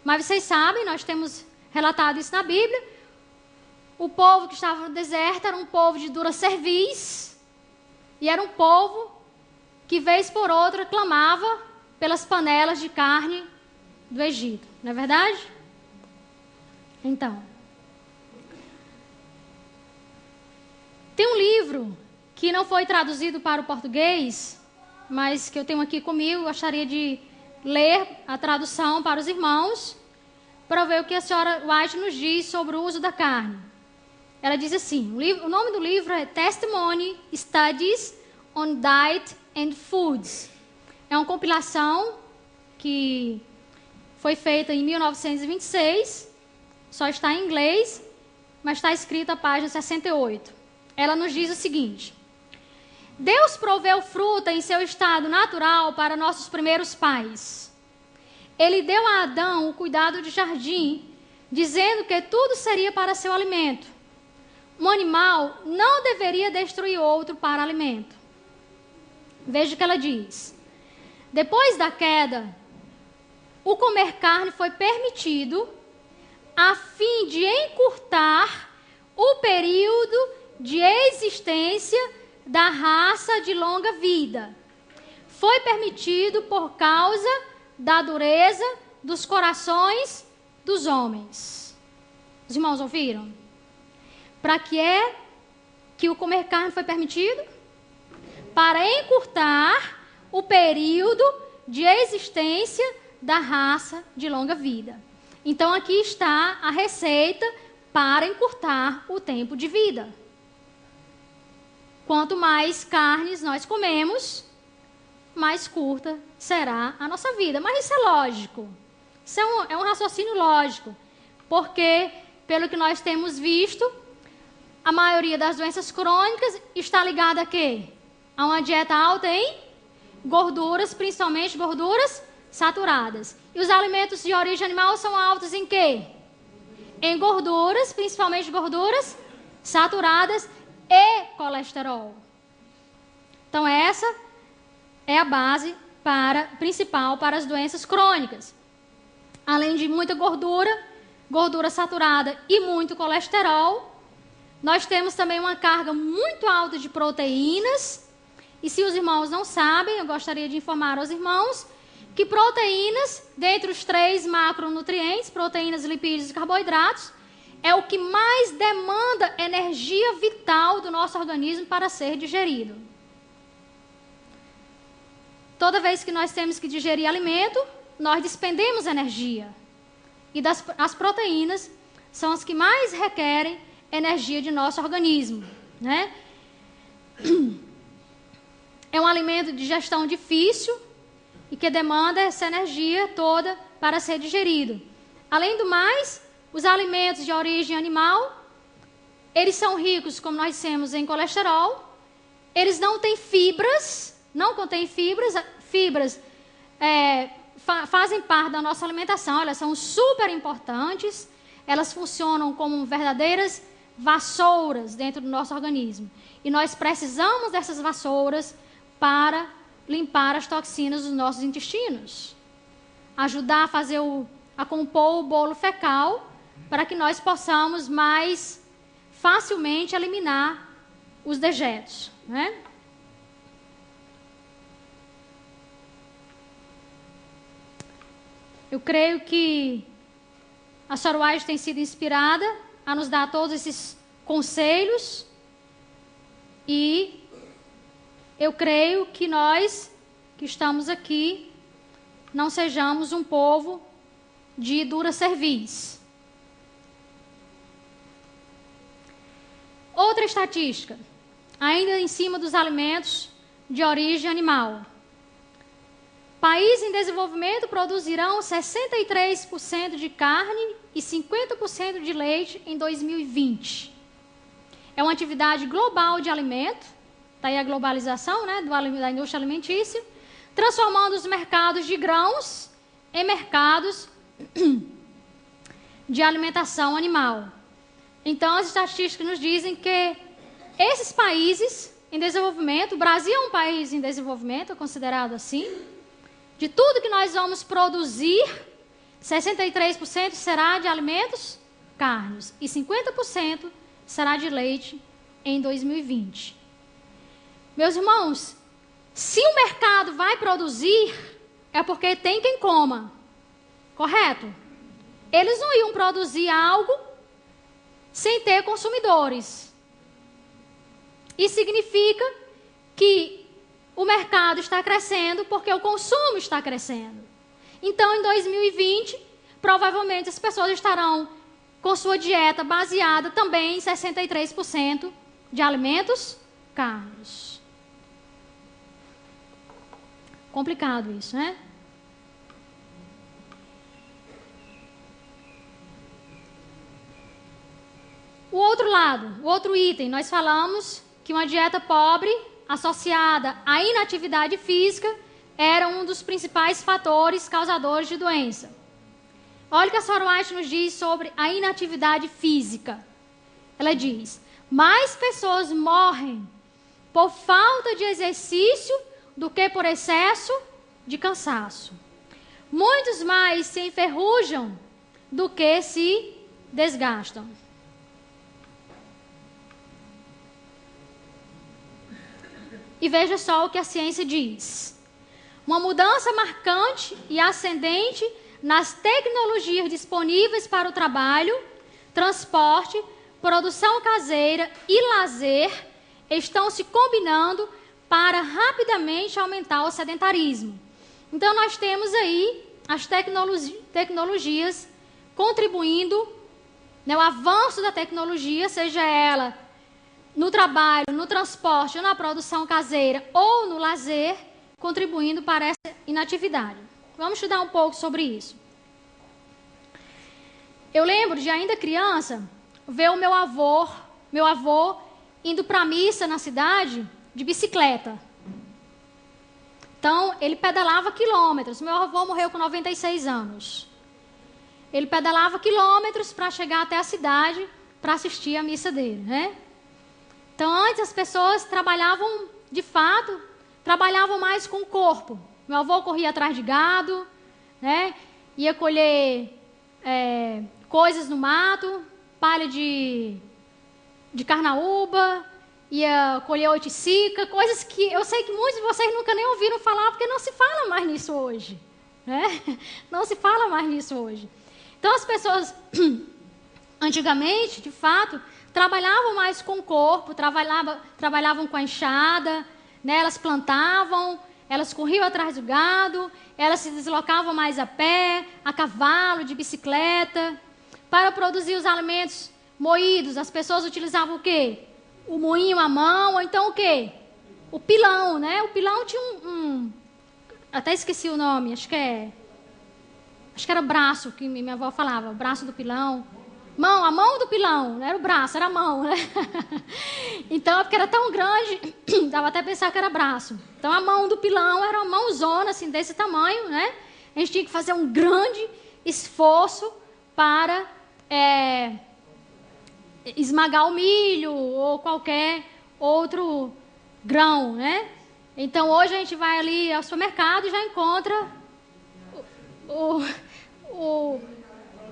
Mas vocês sabem, nós temos relatado isso na Bíblia, o povo que estava no deserto era um povo de dura cerviz, e era um povo que vez por outra clamava pelas panelas de carne do Egito, não é verdade? Então, tem um livro que não foi traduzido para o português, mas que eu tenho aqui comigo, gostaria de ler a tradução para os irmãos, para ver o que a senhora White nos diz sobre o uso da carne. Ela diz assim, o nome do livro é Testimony Studies on Diet and Foods. É uma compilação que foi feita em 1926, só está em inglês, mas está escrita a página 68. Ela nos diz o seguinte: Deus proveu fruta em seu estado natural para nossos primeiros pais. Ele deu a Adão o cuidado de jardim, dizendo que tudo seria para seu alimento. Um animal não deveria destruir outro para alimento. Veja o que ela diz. Depois da queda, o comer carne foi permitido a fim de encurtar o período de existência da raça de longa vida. Foi permitido por causa da dureza dos corações dos homens. Os irmãos ouviram? Para que é que o comer carne foi permitido? Para encurtar o período de existência da raça de longa vida. Então aqui está a receita para encurtar o tempo de vida. Quanto mais carnes nós comemos, mais curta será a nossa vida. Mas isso é lógico. Isso é um raciocínio lógico. Porque, pelo que nós temos visto, a maioria das doenças crônicas está ligada a quê? A uma dieta alta em gorduras, principalmente gorduras saturadas. E os alimentos de origem animal são altos em quê? Em gorduras, principalmente gorduras saturadas e colesterol. Então essa é a base principal para as doenças crônicas. Além de muita gordura saturada e muito colesterol, nós temos também uma carga muito alta de proteínas. E se os irmãos não sabem, eu gostaria de informar aos irmãos que proteínas, dentre os 3 macronutrientes, proteínas, lipídios e carboidratos, é o que mais demanda energia vital do nosso organismo para ser digerido. Toda vez que nós temos que digerir alimento, nós despendemos energia. E as proteínas são as que mais requerem energia de nosso organismo, né? É um alimento de digestão difícil e que demanda essa energia toda para ser digerido. Além do mais, os alimentos de origem animal, eles são ricos, como nós dissemos, em colesterol. Eles não têm fibras, não contêm fibras. Fibras fazem parte da nossa alimentação, elas são super importantes. Elas funcionam como verdadeiras vassouras dentro do nosso organismo. E nós precisamos dessas vassouras para limpar as toxinas dos nossos intestinos. ajudar a fazer a compor o bolo fecal, para que nós possamos mais facilmente eliminar os dejetos, né? Eu creio que a Sra. White tem sido inspirada a nos dar todos esses conselhos, e eu creio que nós que estamos aqui não sejamos um povo de dura cerviz. Outra estatística, ainda em cima dos alimentos de origem animal. Países em desenvolvimento produzirão 63% de carne e 50% de leite em 2020. É uma atividade global de alimento, está aí a globalização, né, da indústria alimentícia, transformando os mercados de grãos em mercados de alimentação animal. Então, as estatísticas nos dizem que esses países em desenvolvimento, o Brasil é um país em desenvolvimento, é considerado assim, de tudo que nós vamos produzir, 63% será de alimentos, carnes, e 50% será de leite em 2020. Meus irmãos, se o mercado vai produzir, é porque tem quem coma, correto? Eles não iam produzir algo sem ter consumidores. Isso significa que o mercado está crescendo porque o consumo está crescendo. Então, em 2020, provavelmente as pessoas estarão com sua dieta baseada também em 63% de alimentos, carnes. Complicado isso, né? O outro lado, o outro item, nós falamos que uma dieta pobre associada à inatividade física era um dos principais fatores causadores de doença. Olha o que a Sra. White nos diz sobre a inatividade física. Ela diz: mais pessoas morrem por falta de exercício do que por excesso de cansaço. Muitos mais se enferrujam do que se desgastam. E veja só o que a ciência diz. Uma mudança marcante e ascendente nas tecnologias disponíveis para o trabalho, transporte, produção caseira e lazer estão se combinando para rapidamente aumentar o sedentarismo. Então, nós temos aí as tecnologias contribuindo, né, o avanço da tecnologia, seja ela no trabalho, no transporte, na produção caseira ou no lazer, contribuindo para essa inatividade. Vamos estudar um pouco sobre isso. Eu lembro de, ainda criança, ver o meu avô indo para a missa na cidade de bicicleta. Então, ele pedalava quilômetros. Meu avô morreu com 96 anos. Ele pedalava quilômetros para chegar até a cidade para assistir a missa dele, né? Então, antes as pessoas trabalhavam, de fato, trabalhavam mais com o corpo. Meu avô corria atrás de gado, né? Ia colher coisas no mato, palha de carnaúba, ia colher oiticica, coisas que eu sei que muitos de vocês nunca nem ouviram falar, porque não se fala mais nisso hoje, né? Não se fala mais nisso hoje. Então, as pessoas, antigamente, de fato, trabalhavam mais com o corpo, trabalhavam com a enxada, né? Elas plantavam, elas corriam atrás do gado, elas se deslocavam mais a pé, a cavalo, de bicicleta. Para produzir os alimentos moídos, as pessoas utilizavam o quê? O moinho à mão, ou então o quê? O pilão, né? O pilão tinha até esqueci o nome, acho que era braço, que minha avó falava, o braço do pilão. A mão do pilão, não era o braço, era a mão, né? Então, porque era tão grande, dava até pensar que era braço. Então, a mão do pilão era uma mãozona, assim, desse tamanho, né? A gente tinha que fazer um grande esforço para esmagar o milho ou qualquer outro grão, né? Então, hoje a gente vai ali ao supermercado e já encontra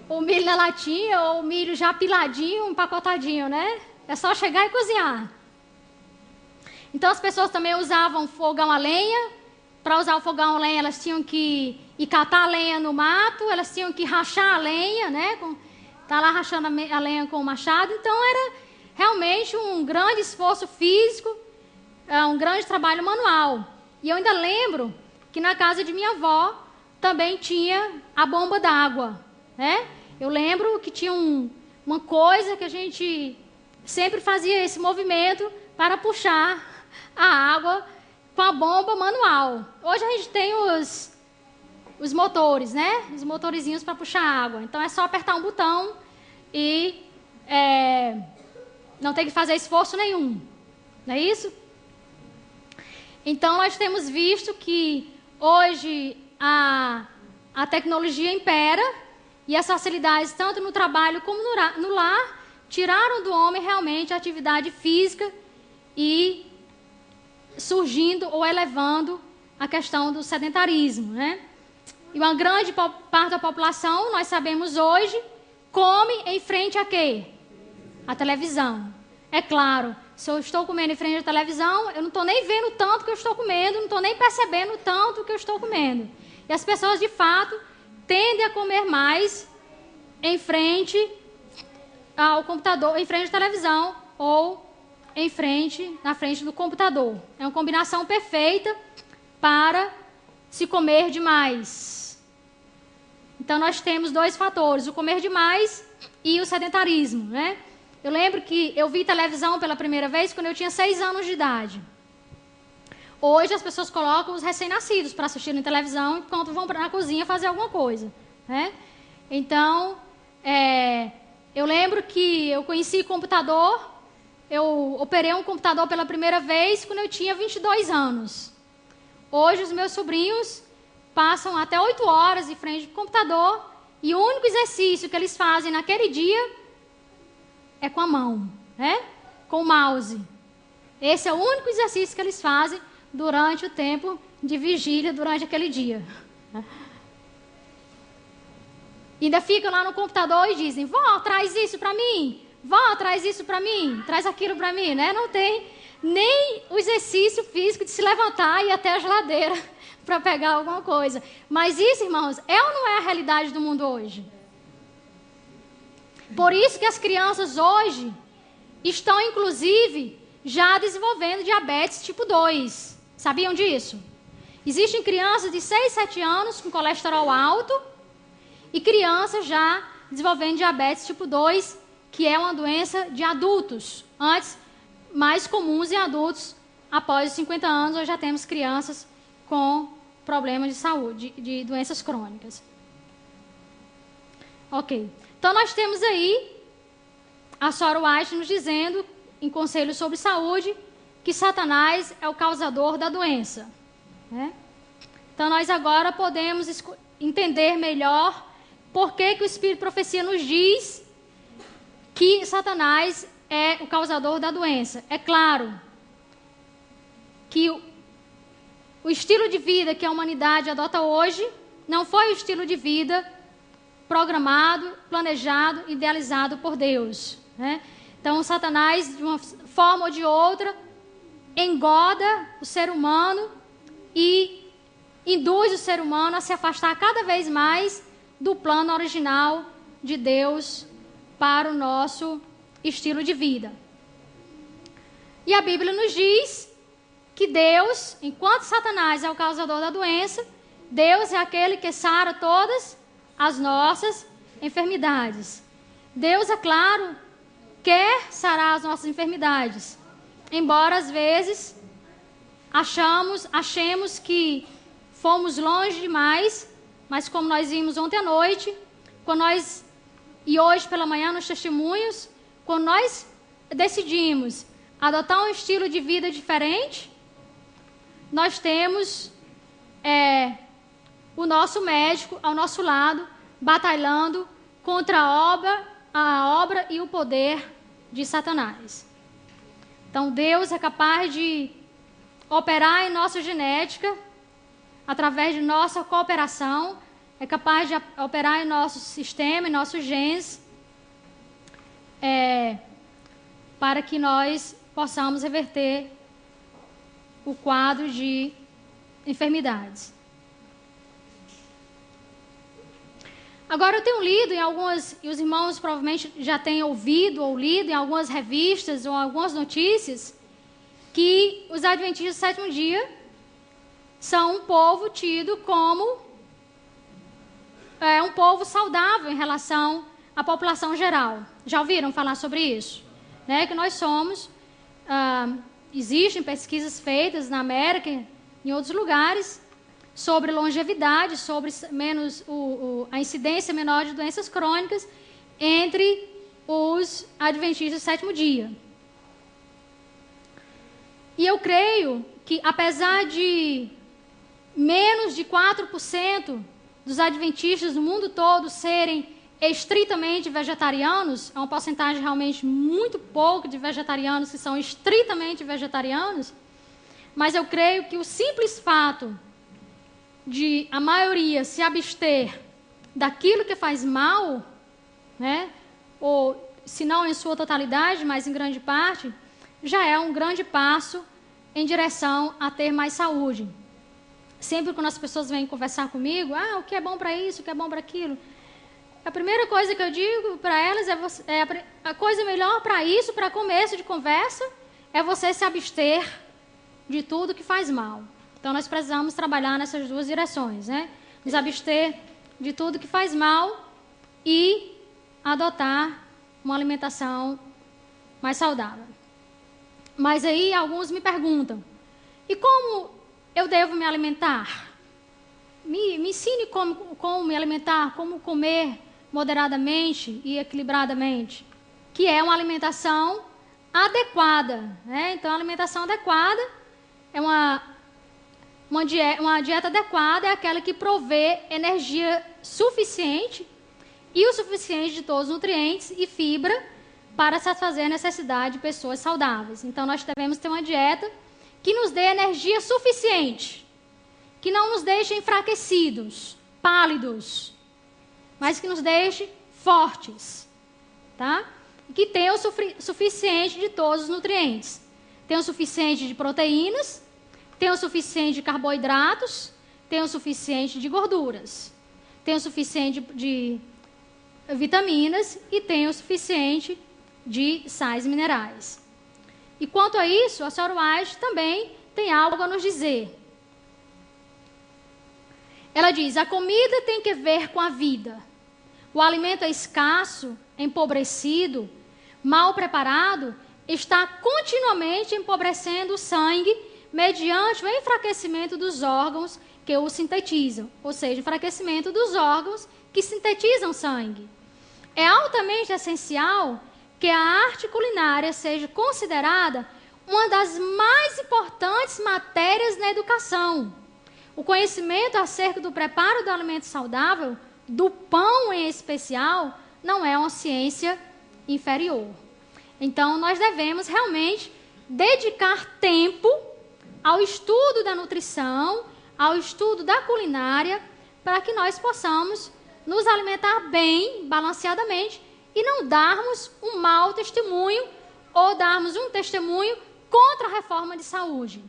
o milho na latinha ou o milho já piladinho, empacotadinho, né? É só chegar e cozinhar. Então as pessoas também usavam fogão a lenha. Para usar o fogão a lenha, elas tinham que ir catar a lenha no mato, elas tinham que rachar a lenha, né? Tá lá rachando a lenha com o machado. Então era realmente um grande esforço físico, um grande trabalho manual. E eu ainda lembro que na casa de minha avó também tinha a bomba d'água, né? Eu lembro que tinha uma coisa que a gente sempre fazia esse movimento para puxar a água com a bomba manual. Hoje a gente tem os motores, né? Os motorizinhos para puxar água. Então é só apertar um botão e não tem que fazer esforço nenhum. Não é isso? Então nós temos visto que hoje a tecnologia impera e as facilidades, tanto no trabalho como no lar, tiraram do homem realmente a atividade física e surgindo ou elevando a questão do sedentarismo, né? E uma grande parte da população, nós sabemos hoje, come em frente a quê? A televisão. É claro, se eu estou comendo em frente à televisão, eu não estou nem vendo o tanto que eu estou comendo, não estou nem percebendo o tanto que eu estou comendo. E as pessoas, de fato, tendem a comer mais em frente ao computador, em frente à televisão ou na frente do computador. É uma combinação perfeita para se comer demais. Então nós temos dois fatores, o comer demais e o sedentarismo, né? Eu lembro que eu vi televisão pela primeira vez quando eu tinha 6 anos de idade. Hoje as pessoas colocam os recém-nascidos para assistirem televisão enquanto vão na cozinha fazer alguma coisa, né? Então, eu lembro que eu conheci computador, eu operei um computador pela primeira vez quando eu tinha 22 anos. Hoje os meus sobrinhos passam até 8 horas em frente ao computador e o único exercício que eles fazem naquele dia é com a mão, né? Com o mouse. Esse é o único exercício que eles fazem durante o tempo de vigília, durante aquele dia. E ainda ficam lá no computador e dizem: vó, traz isso para mim. Vó, traz isso para mim. Traz aquilo para mim, né? Não tem nem o exercício físico de se levantar e ir até a geladeira para pegar alguma coisa. Mas isso, irmãos, é ou não é a realidade do mundo hoje? Por isso que as crianças hoje estão, inclusive, já desenvolvendo diabetes tipo 2. Sabiam disso? Existem crianças de 6, 7 anos com colesterol alto e crianças já desenvolvendo diabetes tipo 2, que é uma doença de adultos. Antes, mais comuns em adultos, após os 50 anos, hoje já temos crianças com problemas de saúde, de doenças crônicas. Ok. Então, nós temos aí a Sora White nos dizendo, em Conselhos sobre Saúde, que Satanás é o causador da doença, né? Então, nós agora podemos entender melhor por que o Espírito de Profecia nos diz que Satanás é o causador da doença. É claro que o estilo de vida que a humanidade adota hoje não foi o estilo de vida programado, planejado, idealizado por Deus, né? Então, Satanás, de uma forma ou de outra, engoda o ser humano e induz o ser humano a se afastar cada vez mais do plano original de Deus para o nosso estilo de vida. E a Bíblia nos diz que Deus, enquanto Satanás é o causador da doença, Deus é aquele que sara todas as nossas enfermidades. Deus, é claro, quer sarar as nossas enfermidades, embora às vezes achemos que fomos longe demais, mas como nós vimos ontem à noite, e hoje pela manhã nos testemunhos, quando nós decidimos adotar um estilo de vida diferente, nós temos o nosso médico ao nosso lado, batalhando contra a obra e o poder de Satanás. Então, Deus é capaz de operar em nossa genética, através de nossa cooperação, é capaz de operar em nosso sistema, em nossos genes, para que nós possamos reverter o quadro de enfermidades. Agora, eu tenho lido em algumas, e os irmãos provavelmente já têm ouvido ou lido em algumas revistas ou algumas notícias, que os adventistas do sétimo dia são um povo tido como um povo saudável em relação à população geral. Já ouviram falar sobre isso? Né? Que nós somos, existem pesquisas feitas na América e em outros lugares, sobre longevidade, sobre a incidência menor de doenças crônicas entre os adventistas do sétimo dia. E eu creio que, apesar de menos de 4% dos adventistas no mundo todo serem estritamente vegetarianos, é uma porcentagem realmente muito pouco de vegetarianos que são estritamente vegetarianos, mas eu creio que o simples fato de a maioria se abster daquilo que faz mal, né, ou se não em sua totalidade, mas em grande parte, já é um grande passo em direção a ter mais saúde. Sempre quando as pessoas vêm conversar comigo, o que é bom para isso, o que é bom para aquilo, a primeira coisa que eu digo para elas a coisa melhor para isso, para começo de conversa, é você se abster de tudo que faz mal. Então, nós precisamos trabalhar nessas duas direções, né? Nos abster de tudo que faz mal e adotar uma alimentação mais saudável. Mas aí, alguns me perguntam, e como eu devo me alimentar? Me ensine como me alimentar, como comer moderadamente e equilibradamente, que é uma alimentação adequada, né? Então, a alimentação adequada é uma dieta adequada é aquela que provê energia suficiente e o suficiente de todos os nutrientes e fibra para satisfazer a necessidade de pessoas saudáveis. Então, nós devemos ter uma dieta que nos dê energia suficiente, que não nos deixe enfraquecidos, pálidos, mas que nos deixe fortes, tá? E que tenha o suficiente de todos os nutrientes. Tenha o suficiente de proteínas, tenha o suficiente de carboidratos, tenha o suficiente de gorduras, tenha o suficiente de vitaminas e tenha o suficiente de sais minerais. E quanto a isso, a Sra. White também tem algo a nos dizer. Ela diz, a comida tem que ver com a vida. O alimento é escasso, empobrecido, mal preparado, está continuamente empobrecendo o sangue mediante o enfraquecimento dos órgãos que o sintetizam, ou seja, enfraquecimento dos órgãos que sintetizam sangue. É altamente essencial que a arte culinária seja considerada uma das mais importantes matérias na educação. O conhecimento acerca do preparo do alimento saudável, do pão em especial, não é uma ciência inferior. Então, nós devemos realmente dedicar tempo ao estudo da nutrição, ao estudo da culinária, para que nós possamos nos alimentar bem, balanceadamente, e não darmos um mau testemunho ou darmos um testemunho contra a reforma de saúde.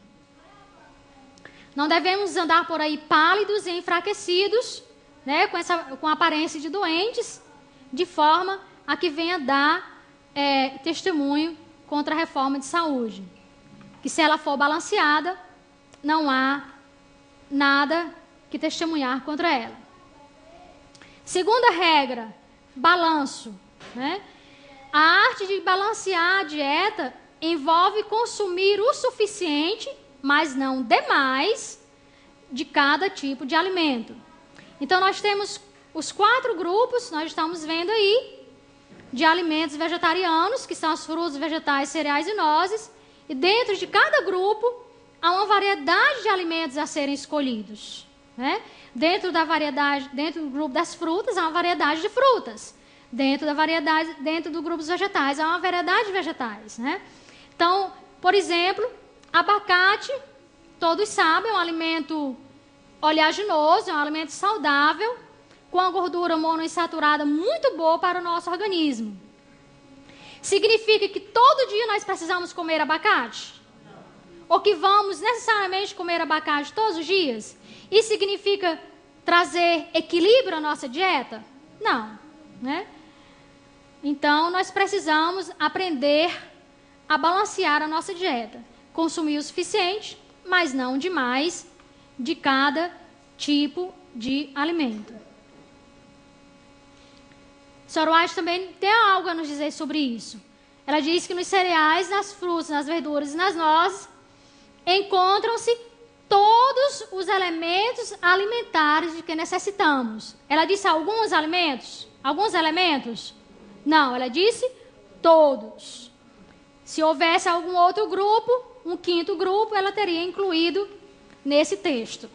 Não devemos andar por aí pálidos e enfraquecidos, né, com aparência de doentes, de forma a que venha dar testemunho contra a reforma de saúde. Que se ela for balanceada, não há nada que testemunhar contra ela. Segunda regra, balanço, né? A arte de balancear a dieta envolve consumir o suficiente, mas não demais, de cada tipo de alimento. Então, nós temos os 4 grupos, nós estamos vendo aí, de alimentos vegetarianos, que são os frutos, vegetais, cereais e nozes, e dentro de cada grupo, há uma variedade de alimentos a serem escolhidos, né? Dentro do grupo das frutas, há uma variedade de frutas. Dentro do grupo dos vegetais, há uma variedade de vegetais, né? Então, por exemplo, abacate, todos sabem, é um alimento oleaginoso, é um alimento saudável, com a gordura monoinsaturada muito boa para o nosso organismo. Significa que todo dia nós precisamos comer abacate? Ou que vamos necessariamente comer abacate todos os dias? Isso significa trazer equilíbrio à nossa dieta? Não, né? Então, nós precisamos aprender a balancear a nossa dieta. Consumir o suficiente, mas não demais, de cada tipo de alimento. Sra. White também tem algo a nos dizer sobre isso. Ela diz que nos cereais, nas frutas, nas verduras e nas nozes encontram-se todos os elementos alimentares de que necessitamos. Ela disse alguns alimentos? Alguns elementos? Não, ela disse todos. Se houvesse algum outro grupo, um quinto grupo, ela teria incluído nesse texto.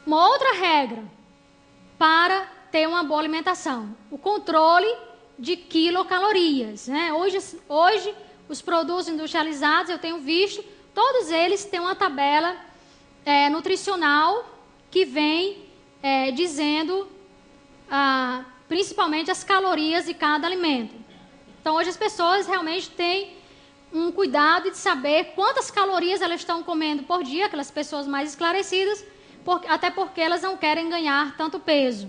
Uma outra regra para ter uma boa alimentação: o controle de quilocalorias, né? Hoje, os produtos industrializados, eu tenho visto, todos eles têm uma tabela nutricional que vem dizendo principalmente as calorias de cada alimento. Então, hoje as pessoas realmente têm um cuidado de saber quantas calorias elas estão comendo por dia, aquelas pessoas mais esclarecidas, até porque elas não querem ganhar tanto peso.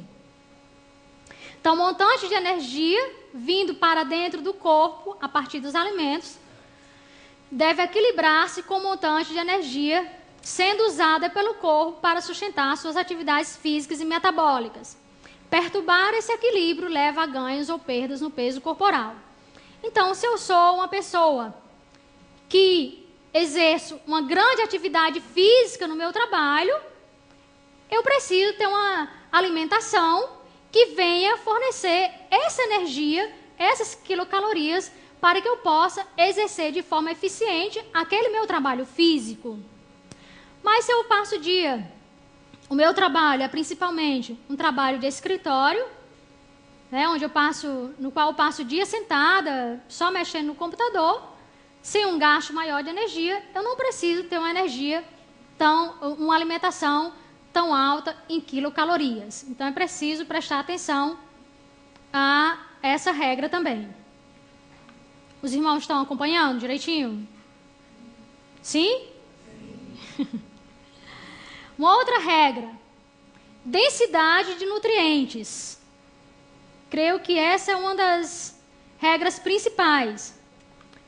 Então, o montante de energia vindo para dentro do corpo, a partir dos alimentos, deve equilibrar-se com o montante de energia sendo usada pelo corpo para sustentar suas atividades físicas e metabólicas. Perturbar esse equilíbrio leva a ganhos ou perdas no peso corporal. Então, se eu sou uma pessoa que exerço uma grande atividade física no meu trabalho, eu preciso ter uma alimentação que venha fornecer essa energia, essas quilocalorias, para que eu possa exercer de forma eficiente aquele meu trabalho físico. Mas se eu passo o dia, o meu trabalho é principalmente um trabalho de escritório, né, no qual eu passo o dia sentada, só mexendo no computador, sem um gasto maior de energia, eu não preciso ter uma alimentação tão alta em quilocalorias. Então, é preciso prestar atenção a essa regra também. Os irmãos estão acompanhando direitinho? Sim? Uma outra regra: densidade de nutrientes. Creio que essa é uma das regras principais.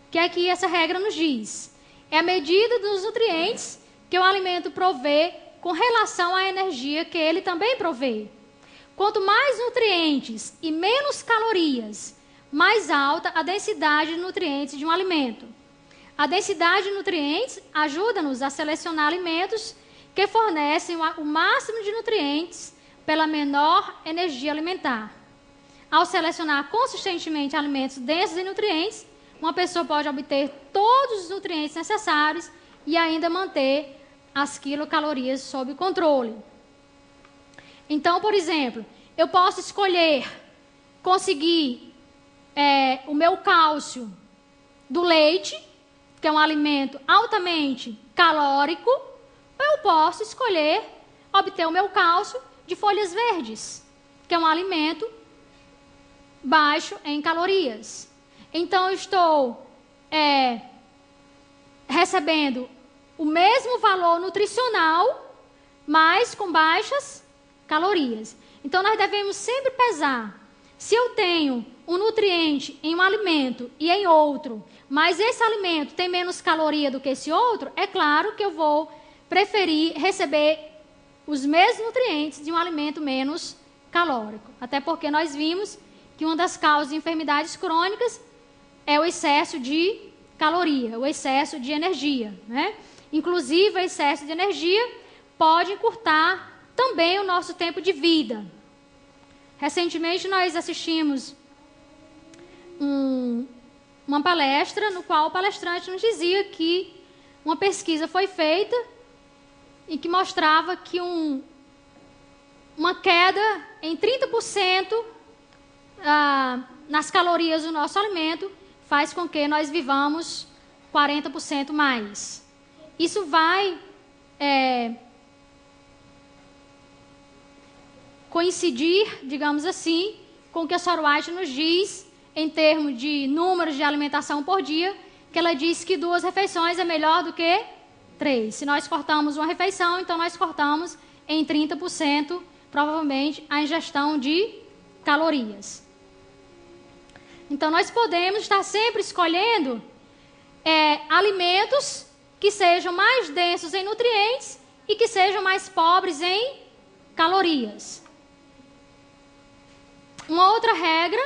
O que é que essa regra nos diz? É a medida dos nutrientes que o alimento provê com relação à energia que ele também provê. Quanto mais nutrientes e menos calorias, mais alta a densidade de nutrientes de um alimento. A densidade de nutrientes ajuda-nos a selecionar alimentos que fornecem o máximo de nutrientes pela menor energia alimentar. Ao selecionar consistentemente alimentos densos em nutrientes, uma pessoa pode obter todos os nutrientes necessários e ainda manter as quilocalorias sob controle. Então, por exemplo, eu posso escolher conseguir o meu cálcio do leite, que é um alimento altamente calórico, ou eu posso escolher obter o meu cálcio de folhas verdes, que é um alimento baixo em calorias. Então, eu estou recebendo o mesmo valor nutricional, mas com baixas calorias. Então, nós devemos sempre pesar. Se eu tenho um nutriente em um alimento e em outro, mas esse alimento tem menos caloria do que esse outro, é claro que eu vou preferir receber os mesmos nutrientes de um alimento menos calórico. Até porque nós vimos que uma das causas de enfermidades crônicas é o excesso de caloria, o excesso de energia, né? Inclusive, o excesso de energia pode encurtar também o nosso tempo de vida. Recentemente, nós assistimos uma palestra no qual o palestrante nos dizia que uma pesquisa foi feita e que mostrava que uma queda em 30% nas calorias do nosso alimento faz com que nós vivamos 40% mais. Isso vai coincidir, digamos assim, com o que a Sra. White nos diz em termos de números de alimentação por dia, que ela diz que 2 refeições é melhor do que 3. Se nós cortamos uma refeição, então nós cortamos em 30%, provavelmente, a ingestão de calorias. Então, nós podemos estar sempre escolhendo alimentos que sejam mais densos em nutrientes e que sejam mais pobres em calorias. Uma outra regra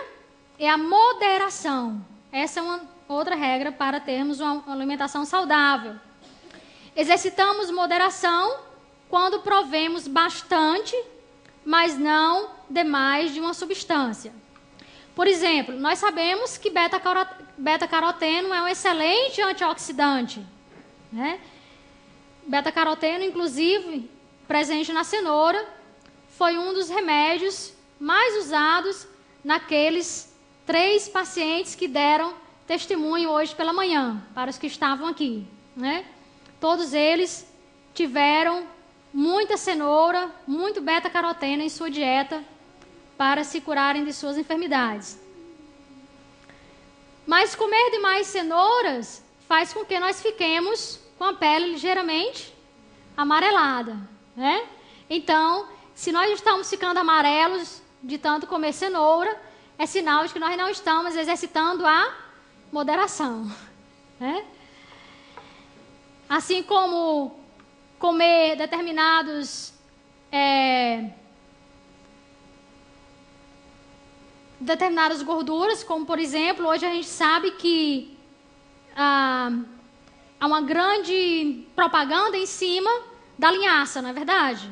é a moderação. Essa é uma outra regra para termos uma alimentação saudável. Exercitamos moderação quando provemos bastante, mas não demais de uma substância. Por exemplo, nós sabemos que beta-caroteno é um excelente antioxidante, né? Beta-caroteno, inclusive, presente na cenoura, foi um dos remédios mais usados naqueles 3 pacientes que deram testemunho hoje pela manhã, para os que estavam aqui, né? Todos eles tiveram muita cenoura, muito beta-caroteno em sua dieta para se curarem de suas enfermidades. Mas comer demais cenouras faz com que nós fiquemos com a pele ligeiramente amarelada, né? Então, se nós estamos ficando amarelos de tanto comer cenoura, é sinal de que nós não estamos exercitando a moderação, né? Assim como comer determinadas gorduras, como por exemplo, hoje a gente sabe que há uma grande propaganda em cima da linhaça, não é verdade?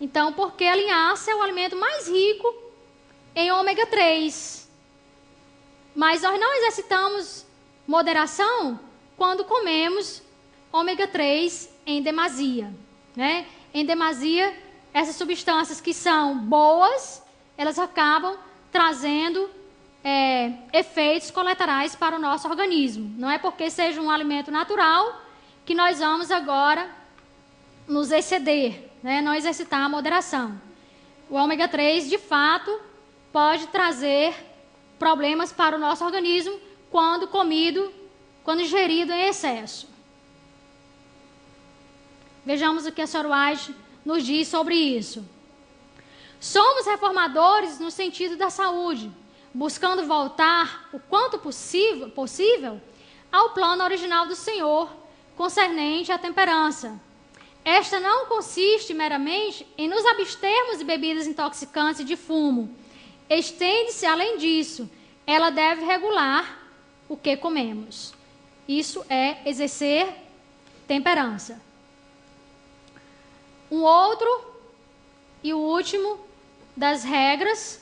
Então, porque a linhaça é o alimento mais rico em ômega 3. Mas nós não exercitamos moderação quando comemos ômega 3 em demasia, né? Em demasia, essas substâncias que são boas, elas acabam trazendo efeitos colaterais para o nosso organismo. Não é porque seja um alimento natural que nós vamos agora nos exceder, né? Não exercitar a moderação. O ômega 3, de fato, pode trazer problemas para o nosso organismo quando ingerido em excesso. Vejamos o que a Sra. White nos diz sobre isso. Somos reformadores no sentido da saúde, buscando voltar o quanto possível ao plano original do Senhor, concernente à temperança. Esta não consiste meramente em nos abstermos de bebidas intoxicantes e de fumo. Estende-se além disso. Ela deve regular o que comemos. Isso é exercer temperança. Um outro e o último das regras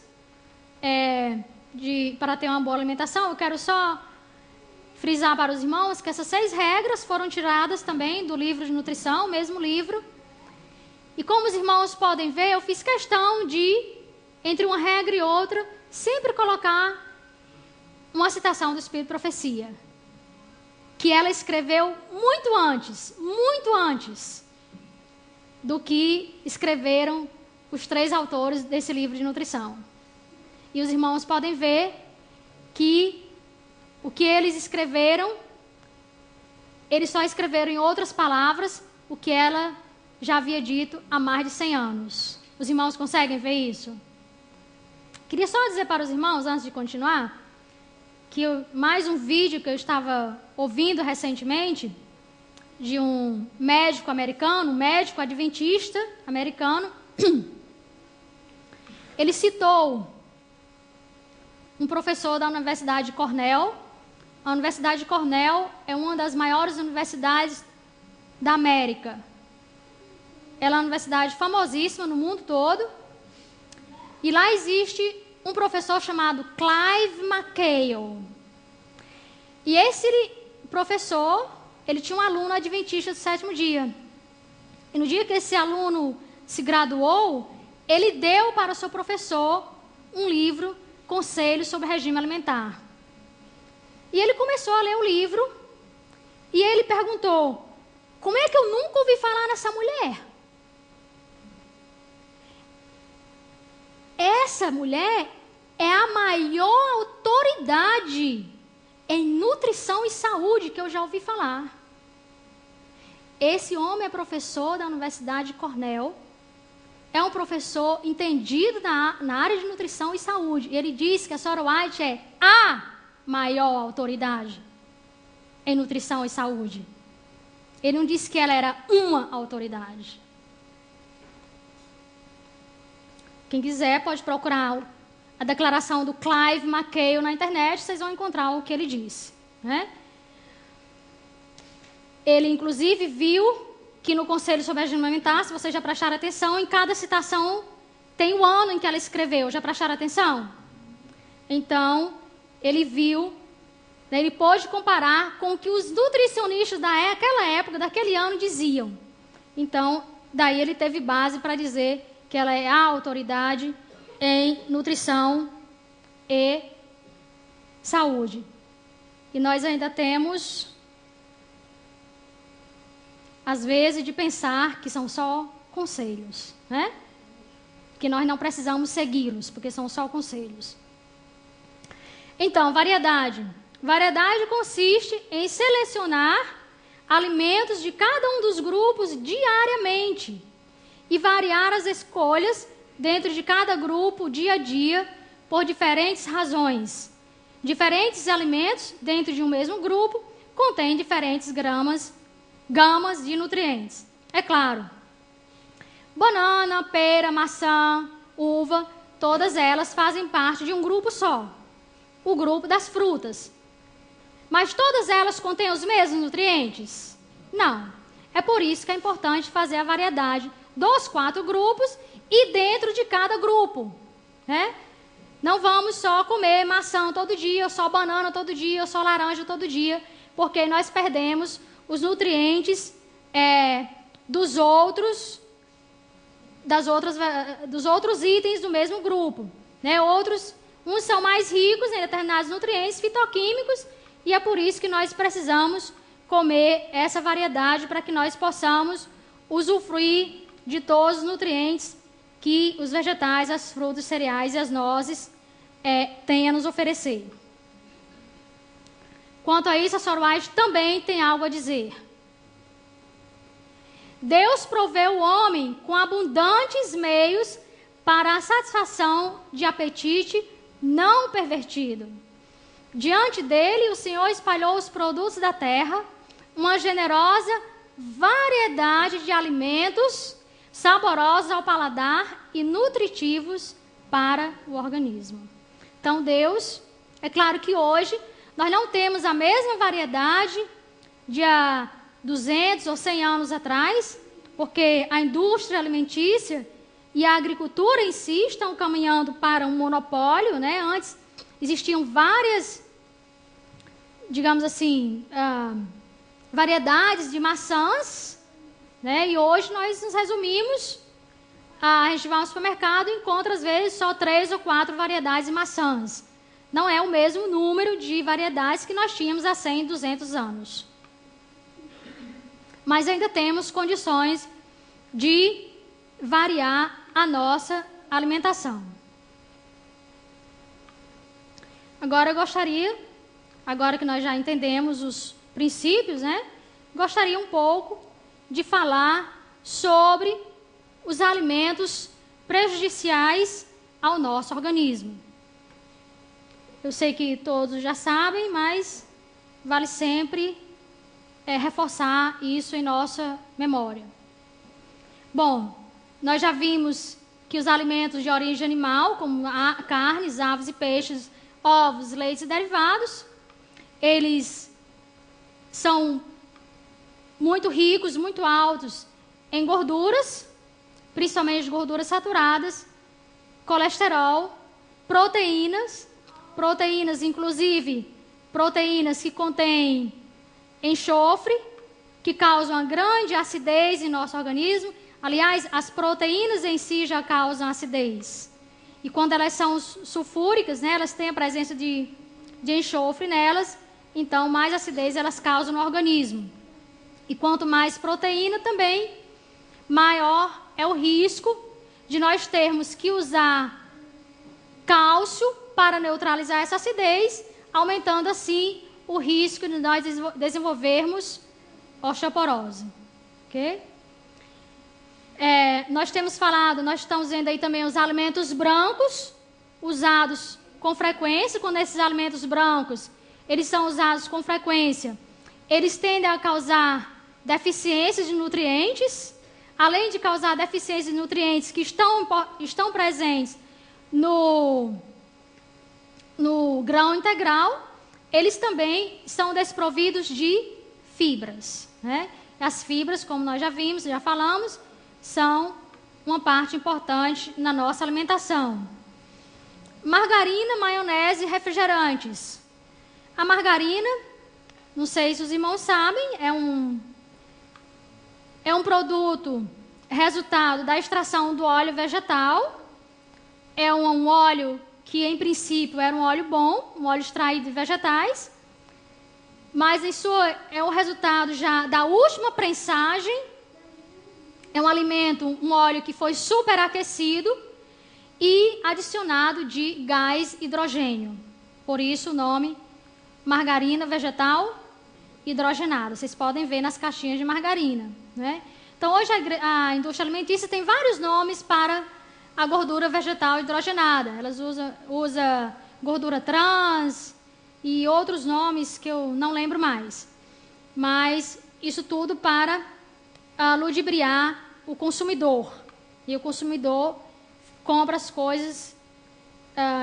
para ter uma boa alimentação, eu quero só frisar para os irmãos que essas 6 regras foram tiradas também do livro de nutrição, o mesmo livro. E como os irmãos podem ver, eu fiz questão de, entre uma regra e outra, sempre colocar uma citação do Espírito de Profecia, que ela escreveu muito antes do que escreveram os 3 autores desse livro de nutrição. E os irmãos podem ver que o que eles escreveram, eles só escreveram em outras palavras o que ela já havia dito há mais de 100 anos. Os irmãos conseguem ver isso? Queria só dizer para os irmãos, antes de continuar, que mais um vídeo que eu estava ouvindo recentemente, de um médico americano, um médico adventista americano, ele citou um professor da Universidade de Cornell. A Universidade de Cornell é uma das maiores universidades da América. Ela é uma universidade famosíssima no mundo todo. E lá existe um professor chamado Clive McHale. E esse professor, ele tinha um aluno adventista do 7º dia. E no dia que esse aluno se graduou, ele deu para o seu professor um livro, Conselhos sobre Regime Alimentar. E ele começou a ler o livro e ele perguntou: como é que eu nunca ouvi falar nessa mulher? essa mulher é a maior autoridade em nutrição e saúde que eu já ouvi falar. Esse homem é professor da Universidade de Cornell, é um professor entendido na área de nutrição e saúde. E ele diz que a Sora White é a maior autoridade em nutrição e saúde. Ele não disse que ela era uma autoridade. Quem quiser pode procurar a declaração do Clive McHale na internet, vocês vão encontrar o que ele disse, né? Ele, inclusive, viu que no Conselho sobre a Higiene Alimentar, se vocês já prestaram atenção, em cada citação tem o ano em que ela escreveu. Já prestaram atenção? Então, ele viu, né, ele pôde comparar com o que os nutricionistas daquela época, daquele ano, diziam. Então, daí ele teve base para dizer que ela é a autoridade em nutrição e saúde. E nós ainda temos, às vezes, de pensar que são só conselhos, né? Que nós não precisamos segui-los, porque são só conselhos. Então, variedade. Variedade consiste em selecionar alimentos de cada um dos grupos diariamente e variar as escolhas dentro de cada grupo, dia a dia, por diferentes razões. Diferentes alimentos dentro de um mesmo grupo contêm diferentes gamas de nutrientes. É claro, banana, pera, maçã, uva, todas elas fazem parte de um grupo só, o grupo das frutas. Mas todas elas contêm os mesmos nutrientes? Não. É por isso que é importante fazer a variedade dos 4 grupos e dentro de cada grupo, né? Não vamos só comer maçã todo dia, ou só banana todo dia, ou só laranja todo dia, porque nós perdemos os nutrientes dos outros itens do mesmo grupo, né? Uns são mais ricos em determinados nutrientes fitoquímicos, e é por isso que nós precisamos comer essa variedade para que nós possamos usufruir de todos os nutrientes que os vegetais, as frutas, os cereais e as nozes têm a nos oferecer. Quanto a isso, a Sora White também tem algo a dizer. Deus proveu o homem com abundantes meios para a satisfação de apetite não pervertido. Diante dele, o Senhor espalhou os produtos da terra, uma generosa variedade de alimentos saborosos ao paladar e nutritivos para o organismo. Então, Deus, é claro que hoje nós não temos a mesma variedade de há 200 ou 100 anos atrás, porque a indústria alimentícia e a agricultura em si estão caminhando para um monopólio, né? Antes existiam várias, digamos assim, variedades de maçãs, né? E hoje nós nos resumimos, a gente vai ao supermercado e encontra às vezes só 3 ou 4 variedades de maçãs. Não é o mesmo número de variedades que nós tínhamos há 100, 200 anos. Mas ainda temos condições de variar a nossa alimentação. Agora eu gostaria, agora que nós já entendemos os princípios, né? Gostaria um pouco de falar sobre os alimentos prejudiciais ao nosso organismo. Eu sei que todos já sabem, mas vale sempre reforçar isso em nossa memória. Bom, nós já vimos que os alimentos de origem animal, como carnes, aves e peixes, ovos, leites e derivados, eles são muito ricos, muito altos em gorduras, principalmente gorduras saturadas, colesterol, proteínas, inclusive proteínas que contêm enxofre, que causam uma grande acidez em nosso organismo. Aliás, as proteínas em si já causam acidez. E quando elas são sulfúricas, né, elas têm a presença de enxofre nelas, então mais acidez elas causam no organismo. E quanto mais proteína também, maior é o risco de nós termos que usar cálcio para neutralizar essa acidez, aumentando assim o risco de nós desenvolvermos osteoporose. Ok? Nós estamos vendo aí também os alimentos brancos, usados com frequência. Quando esses alimentos brancos, eles são usados com frequência, eles tendem a causar deficiências de nutrientes, além de causar deficiências de nutrientes que estão presentes no grão integral, eles também são desprovidos de fibras, né? As fibras, como nós já vimos, já falamos, são uma parte importante na nossa alimentação. Margarina, maionese e refrigerantes. A margarina, não sei se os irmãos sabem, é um produto resultado da extração do óleo vegetal. É um óleo que, em princípio, era um óleo bom, um óleo extraído de vegetais, mas é o resultado já da última prensagem. É um alimento, um óleo que foi superaquecido e adicionado de gás hidrogênio. Por isso o nome margarina vegetal hidrogenada. Vocês podem ver nas caixinhas de margarina, né? Então, hoje a indústria alimentícia tem vários nomes para a gordura vegetal hidrogenada. Elas usa gordura trans e outros nomes que eu não lembro mais. Mas isso tudo para ludibriar o consumidor. E o consumidor compra as coisas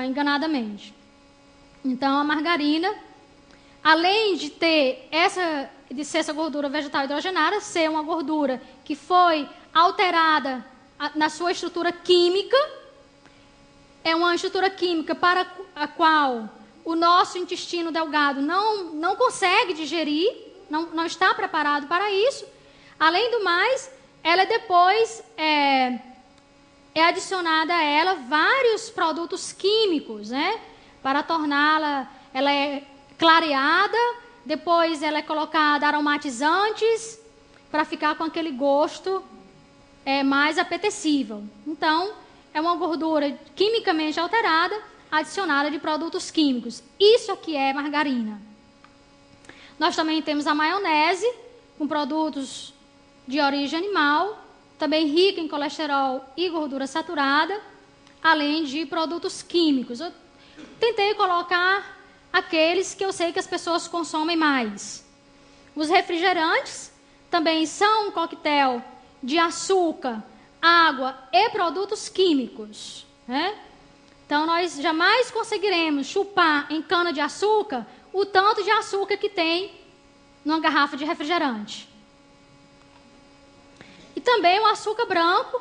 enganadamente. Então, a margarina, além de ser essa gordura vegetal hidrogenada, ser uma gordura que foi alterada na sua estrutura química, é uma estrutura química para a qual o nosso intestino delgado não consegue digerir, não está preparado para isso. Além do mais, ela depois é adicionada a ela vários produtos químicos, né? Para torná-la, ela é clareada, depois ela é colocada aromatizantes, para ficar com aquele gosto mais apetecível. Então, é uma gordura quimicamente alterada, adicionada de produtos químicos. Isso aqui é margarina. Nós também temos a maionese, com produtos de origem animal, também rica em colesterol e gordura saturada, além de produtos químicos. Eu tentei colocar aqueles que eu sei que as pessoas consomem mais. Os refrigerantes também são um coquetel de açúcar, água e produtos químicos, né? Então, nós jamais conseguiremos chupar em cana de açúcar o tanto de açúcar que tem numa garrafa de refrigerante. E também o açúcar branco,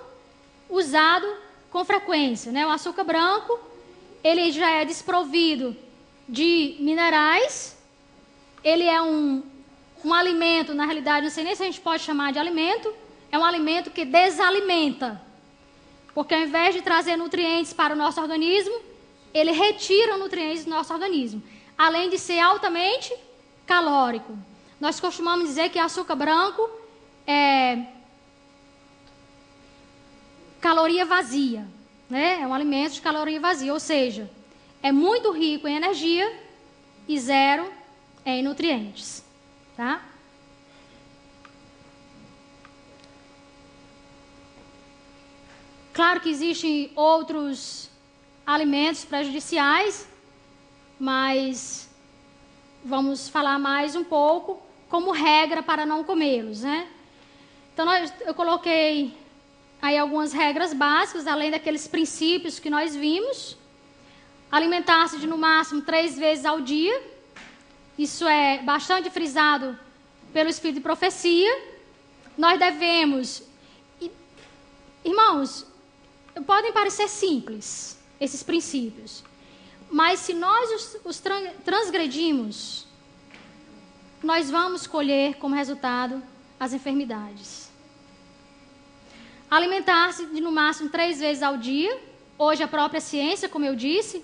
usado com frequência, né? O açúcar branco, ele já é desprovido de minerais, ele é um alimento, na realidade, não sei nem se a gente pode chamar de alimento, é um alimento que desalimenta, porque ao invés de trazer nutrientes para o nosso organismo, ele retira nutrientes do nosso organismo, além de ser altamente calórico. Nós costumamos dizer que açúcar branco é caloria vazia, né? É um alimento de caloria vazia, ou seja, é muito rico em energia e zero em nutrientes, tá? Claro que existem outros alimentos prejudiciais, mas vamos falar mais um pouco como regra para não comê-los, né? Então, eu coloquei aí algumas regras básicas, além daqueles princípios que nós vimos. Alimentar-se de no máximo 3 vezes ao dia. Isso é bastante frisado pelo Espírito de Profecia. Nós devemos... Irmãos, podem parecer simples, esses princípios. Mas se nós os transgredirmos, nós vamos colher como resultado as enfermidades. Alimentar-se de no máximo 3 vezes ao dia. Hoje a própria ciência, como eu disse,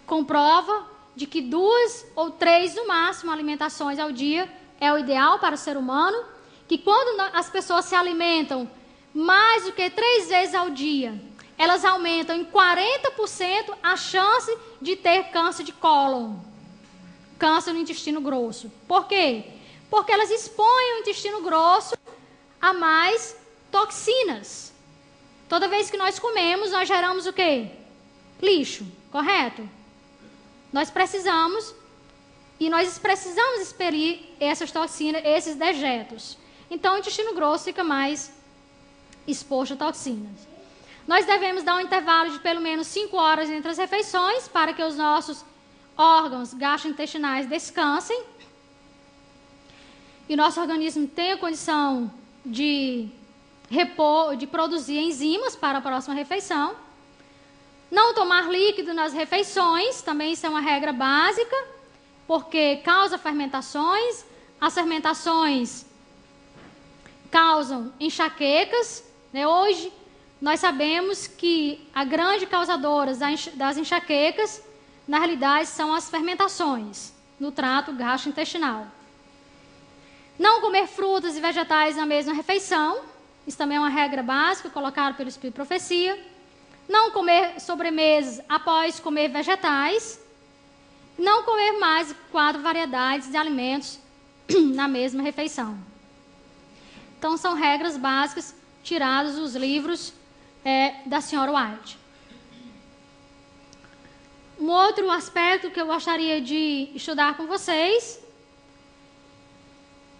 comprova de que 2 ou 3 no máximo alimentações ao dia é o ideal para o ser humano. Que quando as pessoas se alimentam mais do que 3 vezes ao dia, elas aumentam em 40% a chance de ter câncer de cólon, câncer no intestino grosso. Por quê? Porque elas expõem o intestino grosso a mais toxinas. Toda vez que nós comemos, nós geramos o quê? Lixo, correto? Nós precisamos expelir essas toxinas, esses dejetos. Então, o intestino grosso fica mais exposto a toxinas. Nós devemos dar um intervalo de pelo menos 5 horas entre as refeições para que os nossos órgãos gastrointestinais descansem e nosso organismo tenha condição de produzir enzimas para a próxima refeição. Não tomar líquido nas refeições, também isso é uma regra básica, porque causa fermentações. As fermentações causam enxaquecas, né? Hoje, nós sabemos que a grande causadora das enxaquecas, na realidade, são as fermentações no trato gastrointestinal. Não comer frutas e vegetais na mesma refeição, isso também é uma regra básica colocada pelo Espírito de Profecia. Não comer sobremesas após comer vegetais. Não comer mais de 4 variedades de alimentos na mesma refeição. Então, são regras básicas tiradas dos livros da senhora White. Um outro aspecto que eu gostaria de estudar com vocês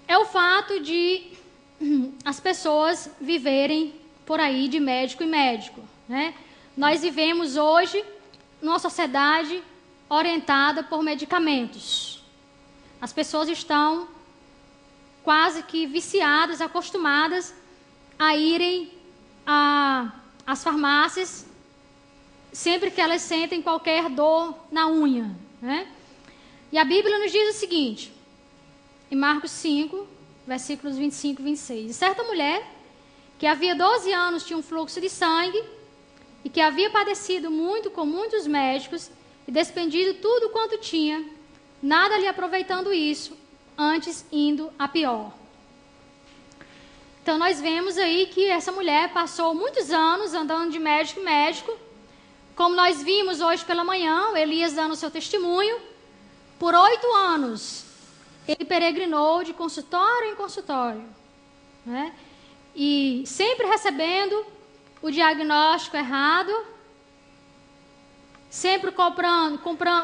é o fato de as pessoas viverem por aí de médico em médico, né? Nós vivemos hoje numa sociedade orientada por medicamentos. As pessoas estão quase que viciadas, acostumadas a irem às farmácias sempre que elas sentem qualquer dor na unha, né? E a Bíblia nos diz o seguinte, em Marcos 5, versículos 25 e 26. E certa mulher, que havia 12 anos tinha um fluxo de sangue, e que havia padecido muito com muitos médicos, e despendido tudo quanto tinha, nada lhe aproveitando isso, antes indo a pior. Então, nós vemos aí que essa mulher passou muitos anos andando de médico em médico, como nós vimos hoje pela manhã, o Elias dando o seu testemunho. Por 8 anos, ele peregrinou de consultório em consultório, né? E sempre recebendo o diagnóstico errado, sempre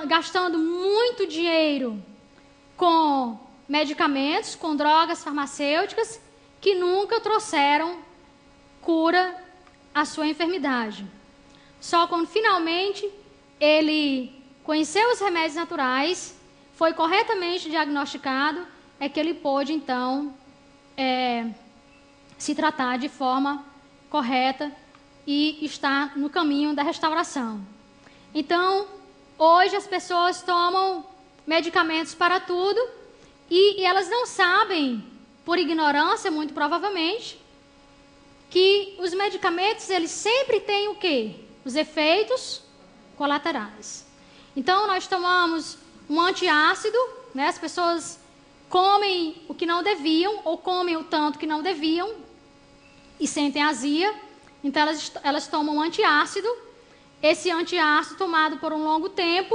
gastando muito dinheiro com medicamentos, com drogas farmacêuticas, que nunca trouxeram cura à sua enfermidade. Só quando finalmente ele conheceu os remédios naturais, foi corretamente diagnosticado, é que ele pôde então se tratar de forma correta e estar no caminho da restauração. Então, hoje as pessoas tomam medicamentos para tudo e elas não sabem, por ignorância muito provavelmente, que os medicamentos eles sempre têm o quê? Os efeitos colaterais. Então, nós tomamos um antiácido, né? As pessoas comem o que não deviam ou comem o tanto que não deviam e sentem azia. Então, elas tomam um antiácido. Esse antiácido tomado por um longo tempo,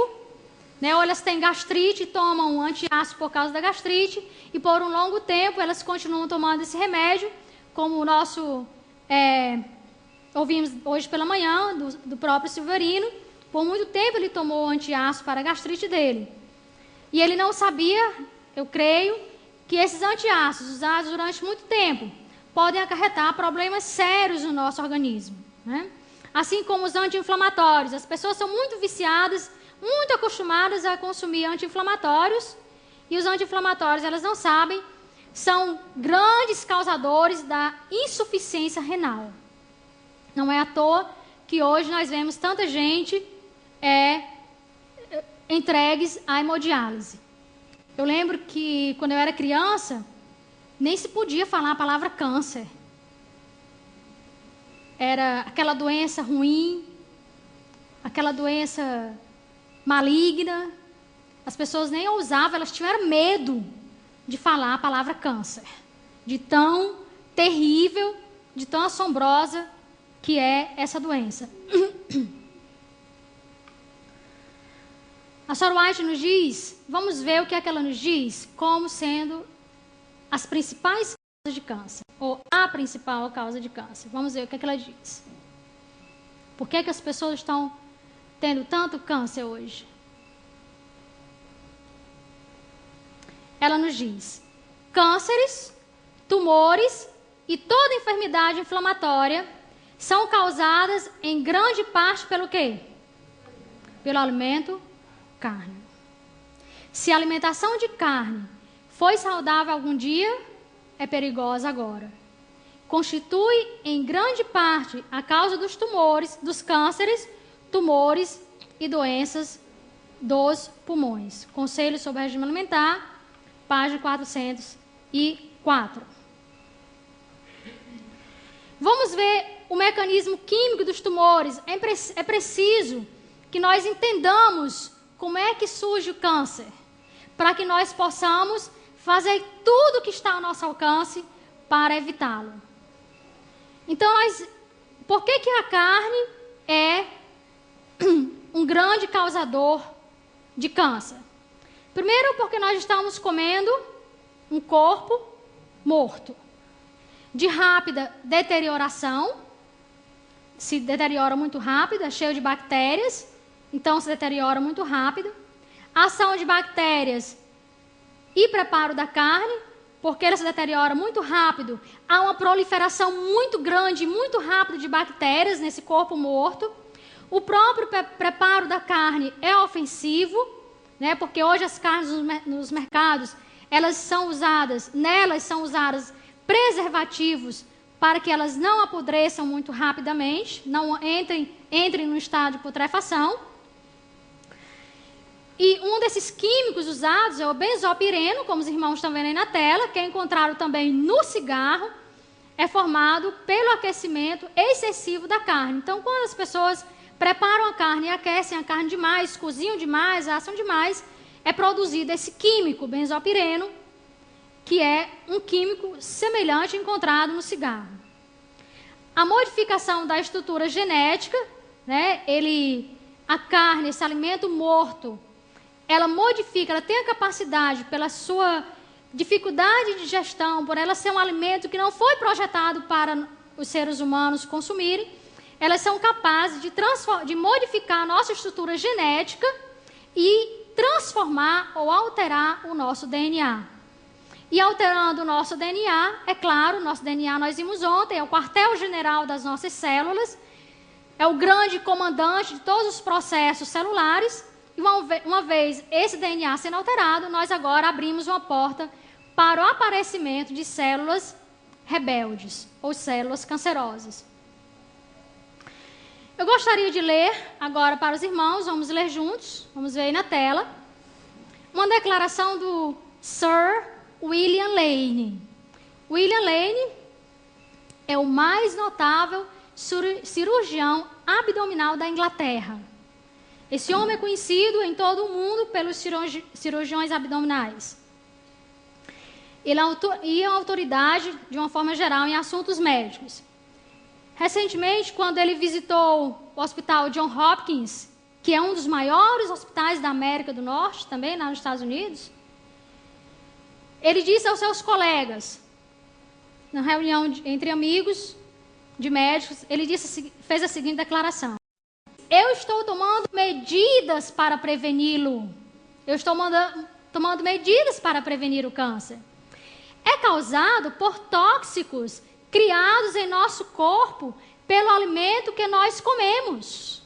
né? Ou elas têm gastrite e tomam um antiácido por causa da gastrite, e por um longo tempo elas continuam tomando esse remédio, como o nosso ouvimos hoje pela manhã do próprio Silverino. Por muito tempo ele tomou o antiácido para a gastrite dele. E ele não sabia, eu creio, que esses antiácidos usados durante muito tempo podem acarretar problemas sérios no nosso organismo, né? Assim como os anti-inflamatórios. As pessoas são muito viciadas, muito acostumadas a consumir anti-inflamatórios, e os anti-inflamatórios, elas não sabem, são grandes causadores da insuficiência renal. Não é à toa que hoje nós vemos tanta gente entregues à hemodiálise. Eu lembro que quando eu era criança, nem se podia falar a palavra câncer. Era aquela doença ruim, aquela doença maligna. As pessoas nem ousavam, elas tiveram medo de falar a palavra câncer. De tão terrível, de tão assombrosa que é essa doença. A Sora White nos diz, vamos ver o que é que ela nos diz, como sendo as principais causas de câncer, ou a principal causa de câncer. Vamos ver o que é que ela diz. Por que é que as pessoas estão tendo tanto câncer hoje? Ela nos diz: cânceres, tumores e toda enfermidade inflamatória são causadas em grande parte pelo quê? Pelo alimento carne. Se a alimentação de carne foi saudável algum dia, é perigosa agora. Constitui em grande parte a causa dos tumores, dos cânceres, tumores e doenças dos pulmões. Conselho sobre o regime alimentar, página 404. Vamos ver o mecanismo químico dos tumores. É preciso que nós entendamos como é que surge o câncer, para que nós possamos fazer tudo o que está ao nosso alcance para evitá-lo. Então, por que a carne é um grande causador de câncer? Primeiro, porque nós estamos comendo um corpo morto, de rápida deterioração, se deteriora muito rápido, é cheio de bactérias, então se deteriora muito rápido. Ação de bactérias e preparo da carne, porque ela se deteriora muito rápido, há uma proliferação muito grande, muito rápida de bactérias nesse corpo morto. O próprio preparo da carne é ofensivo, né, porque hoje as carnes nos mercados, nelas são usados preservativos para que elas não apodreçam muito rapidamente, não entrem no estado de putrefação. E um desses químicos usados é o benzopireno, como os irmãos estão vendo aí na tela, que é encontrado também no cigarro, é formado pelo aquecimento excessivo da carne. Então, quando as pessoas preparam a carne e aquecem a carne demais, cozinham demais, assam demais, é produzido esse químico, benzopireno, que é um químico semelhante encontrado no cigarro. A modificação da estrutura genética, né, a carne, esse alimento morto, ela modifica, ela tem a capacidade, pela sua dificuldade de digestão, por ela ser um alimento que não foi projetado para os seres humanos consumirem, elas são capazes de modificar a nossa estrutura genética e transformar ou alterar o nosso DNA. E alterando o nosso DNA, é claro, o nosso DNA nós vimos ontem, é o quartel-general das nossas células, é o grande comandante de todos os processos celulares. E uma vez esse DNA sendo alterado, nós agora abrimos uma porta para o aparecimento de células rebeldes, ou células cancerosas. Eu gostaria de ler agora para os irmãos, vamos ler juntos, vamos ver aí na tela, uma declaração do Sir William Lane. William Lane é o mais notável cirurgião abdominal da Inglaterra. Esse homem é conhecido em todo o mundo pelos cirurgiões abdominais. Ele é uma autoridade, de uma forma geral, em assuntos médicos. Recentemente, quando ele visitou o Hospital John Hopkins, que é um dos maiores hospitais da América do Norte, também lá nos Estados Unidos, ele disse aos seus colegas, na reunião entre amigos de médicos, ele fez a seguinte declaração: eu estou tomando medidas para preveni-lo. Eu estou tomando medidas para prevenir o câncer. É causado por tóxicos criados em nosso corpo pelo alimento que nós comemos.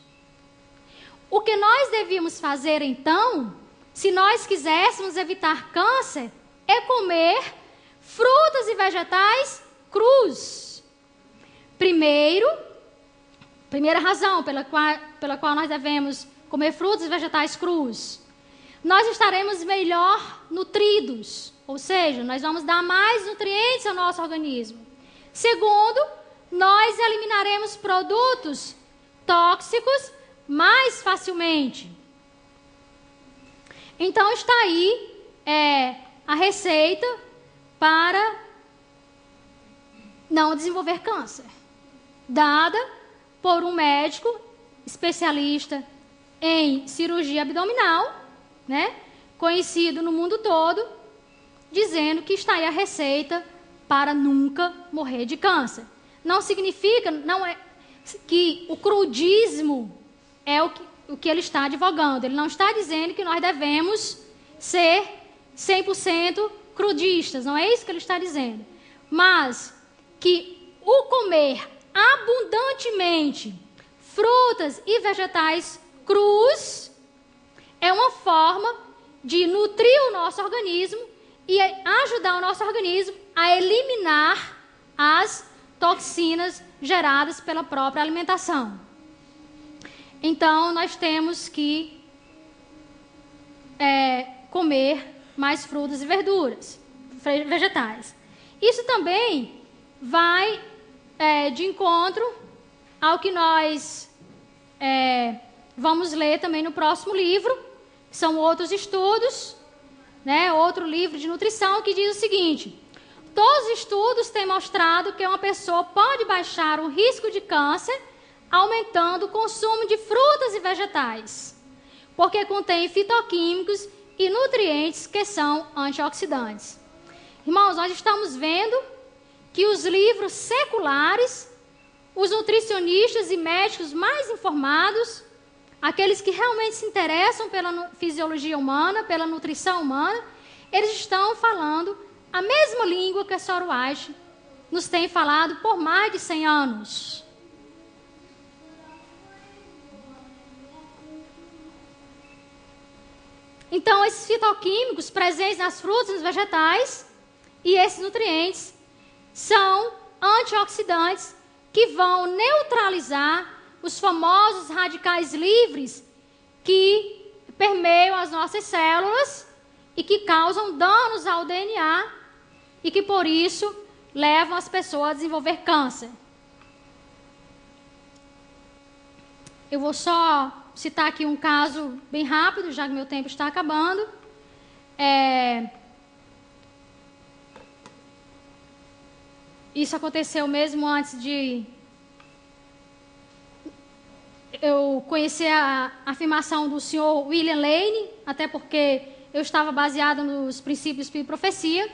O que nós devíamos fazer, então, se nós quiséssemos evitar câncer, é comer frutas e vegetais crus. Primeira razão pela qual nós devemos comer frutas e vegetais crus. Nós estaremos melhor nutridos, ou seja, nós vamos dar mais nutrientes ao nosso organismo. Segundo, nós eliminaremos produtos tóxicos mais facilmente. Então está aí a receita para não desenvolver câncer, dada por um médico especialista em cirurgia abdominal, né, conhecido no mundo todo, dizendo que está aí a receita para nunca morrer de câncer. Não significa, não é que o crudismo é o que ele está advogando. Ele não está dizendo que nós devemos ser 100% crudistas, não é isso que ele está dizendo. Mas que o comer abundantemente frutas e vegetais crus é uma forma de nutrir o nosso organismo e ajudar o nosso organismo a eliminar as toxinas geradas pela própria alimentação. Então, nós temos que comer mais frutas e verduras, vegetais. Isso também vai de encontro ao que nós vamos ler também no próximo livro. São outros estudos, né? Outro livro de nutrição que diz o seguinte: todos os estudos têm mostrado que uma pessoa pode baixar o risco de câncer aumentando o consumo de frutas e vegetais, porque contém fitoquímicos e nutrientes que são antioxidantes. Irmãos, nós estamos vendo que os livros seculares, os nutricionistas e médicos mais informados, aqueles que realmente se interessam pela fisiologia humana, pela nutrição humana, eles estão falando a mesma língua que a Sora White nos tem falado por mais de 100 anos. Então, esses fitoquímicos presentes nas frutas e nos vegetais e esses nutrientes são antioxidantes que vão neutralizar os famosos radicais livres que permeiam as nossas células e que causam danos ao DNA e que, por isso, levam as pessoas a desenvolver câncer. Eu vou só citar aqui um caso bem rápido, já que meu tempo está acabando. Isso aconteceu mesmo antes de eu conhecer a afirmação do senhor William Lane, até porque eu estava baseada nos princípios de profecia.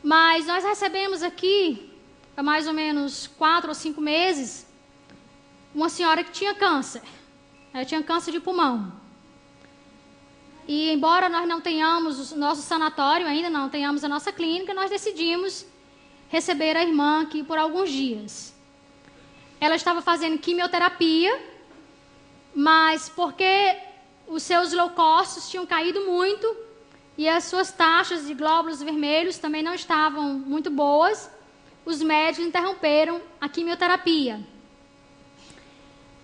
Mas nós recebemos aqui, há mais ou menos 4 ou 5 meses, uma senhora que tinha câncer. Ela tinha câncer de pulmão. E embora nós não tenhamos o nosso sanatório, ainda não tenhamos a nossa clínica, nós decidimos receber a irmã aqui por alguns dias. Ela estava fazendo quimioterapia, mas porque os seus leucócitos tinham caído muito e as suas taxas de glóbulos vermelhos também não estavam muito boas, os médicos interromperam a quimioterapia.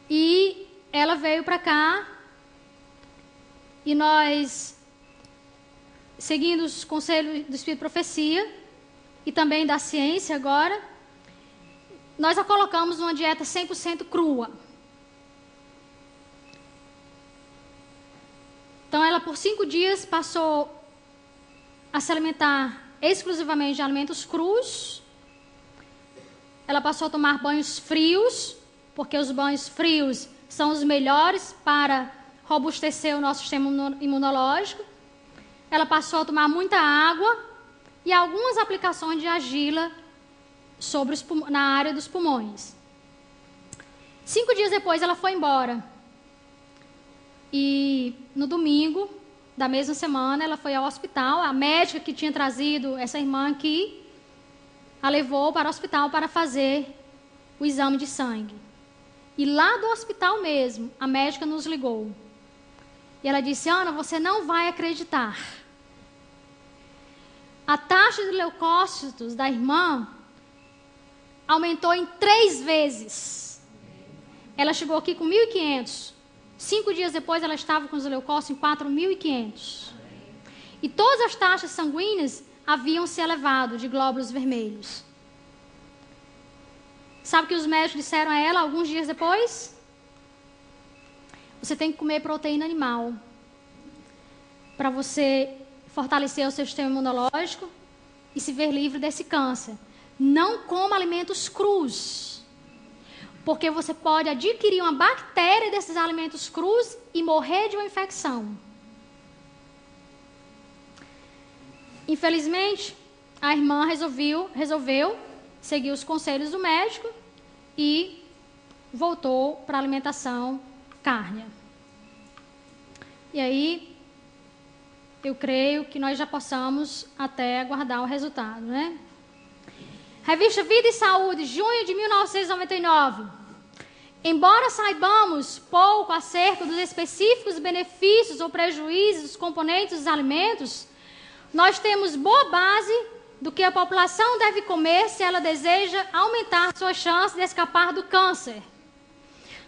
E ela veio para cá e nós, seguindo os conselhos do Espírito de Profecia e também da ciência agora, nós a colocamos numa dieta 100% crua. Então ela por 5 dias passou a se alimentar exclusivamente de alimentos crus. Ela passou a tomar banhos frios, porque os banhos frios são os melhores para robustecer o nosso sistema imunológico. Ela passou a tomar muita água e algumas aplicações de argila na área dos pulmões. 5 dias depois ela foi embora. E no domingo da mesma semana ela foi ao hospital. A médica que tinha trazido essa irmã aqui a levou para o hospital para fazer o exame de sangue. E lá do hospital mesmo, a médica nos ligou. E ela disse: Ana, você não vai acreditar. A taxa de leucócitos da irmã aumentou em 3 vezes. Ela chegou aqui com 1.500. 5 dias depois ela estava com os leucócitos em 4.500. E todas as taxas sanguíneas haviam se elevado de glóbulos vermelhos. Sabe o que os médicos disseram a ela alguns dias depois? Você tem que comer proteína animal para você fortalecer o seu sistema imunológico e se ver livre desse câncer. Não coma alimentos crus. porque você pode adquirir uma bactéria desses alimentos crus e morrer de uma infecção. Infelizmente, a irmã resolveu seguir os conselhos do médico e voltou para a alimentação cárnea. E aí, eu creio que nós já possamos até aguardar o resultado, né? Revista Vida e Saúde, junho de 1999. Embora saibamos pouco acerca dos específicos benefícios ou prejuízos dos componentes dos alimentos, nós temos boa base do que a população deve comer se ela deseja aumentar sua chance de escapar do câncer.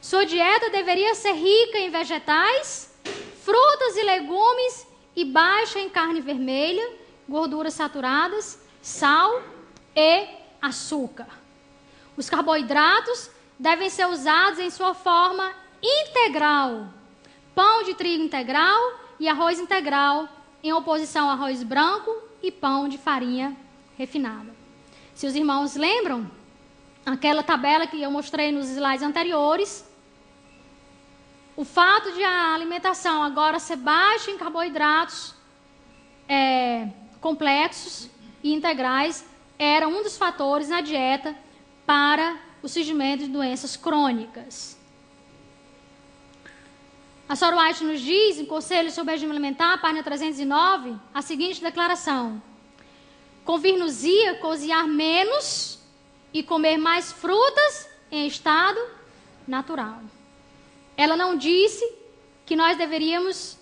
Sua dieta deveria ser rica em vegetais, frutas e legumes e baixa em carne vermelha, gorduras saturadas, sal e açúcar. Os carboidratos devem ser usados em sua forma integral. Pão de trigo integral e arroz integral, em oposição ao arroz branco e pão de farinha refinada. Se os irmãos lembram, aquela tabela que eu mostrei nos slides anteriores, o fato de a alimentação agora ser baixa em carboidratos complexos e integrais era um dos fatores na dieta para o surgimento de doenças crônicas. A Sora White nos diz, em Conselho sobre o Regime Alimentar, página 309, a seguinte declaração: convir-nos-ia cozinhar menos e comer mais frutas em estado natural. Ela não disse que nós deveríamos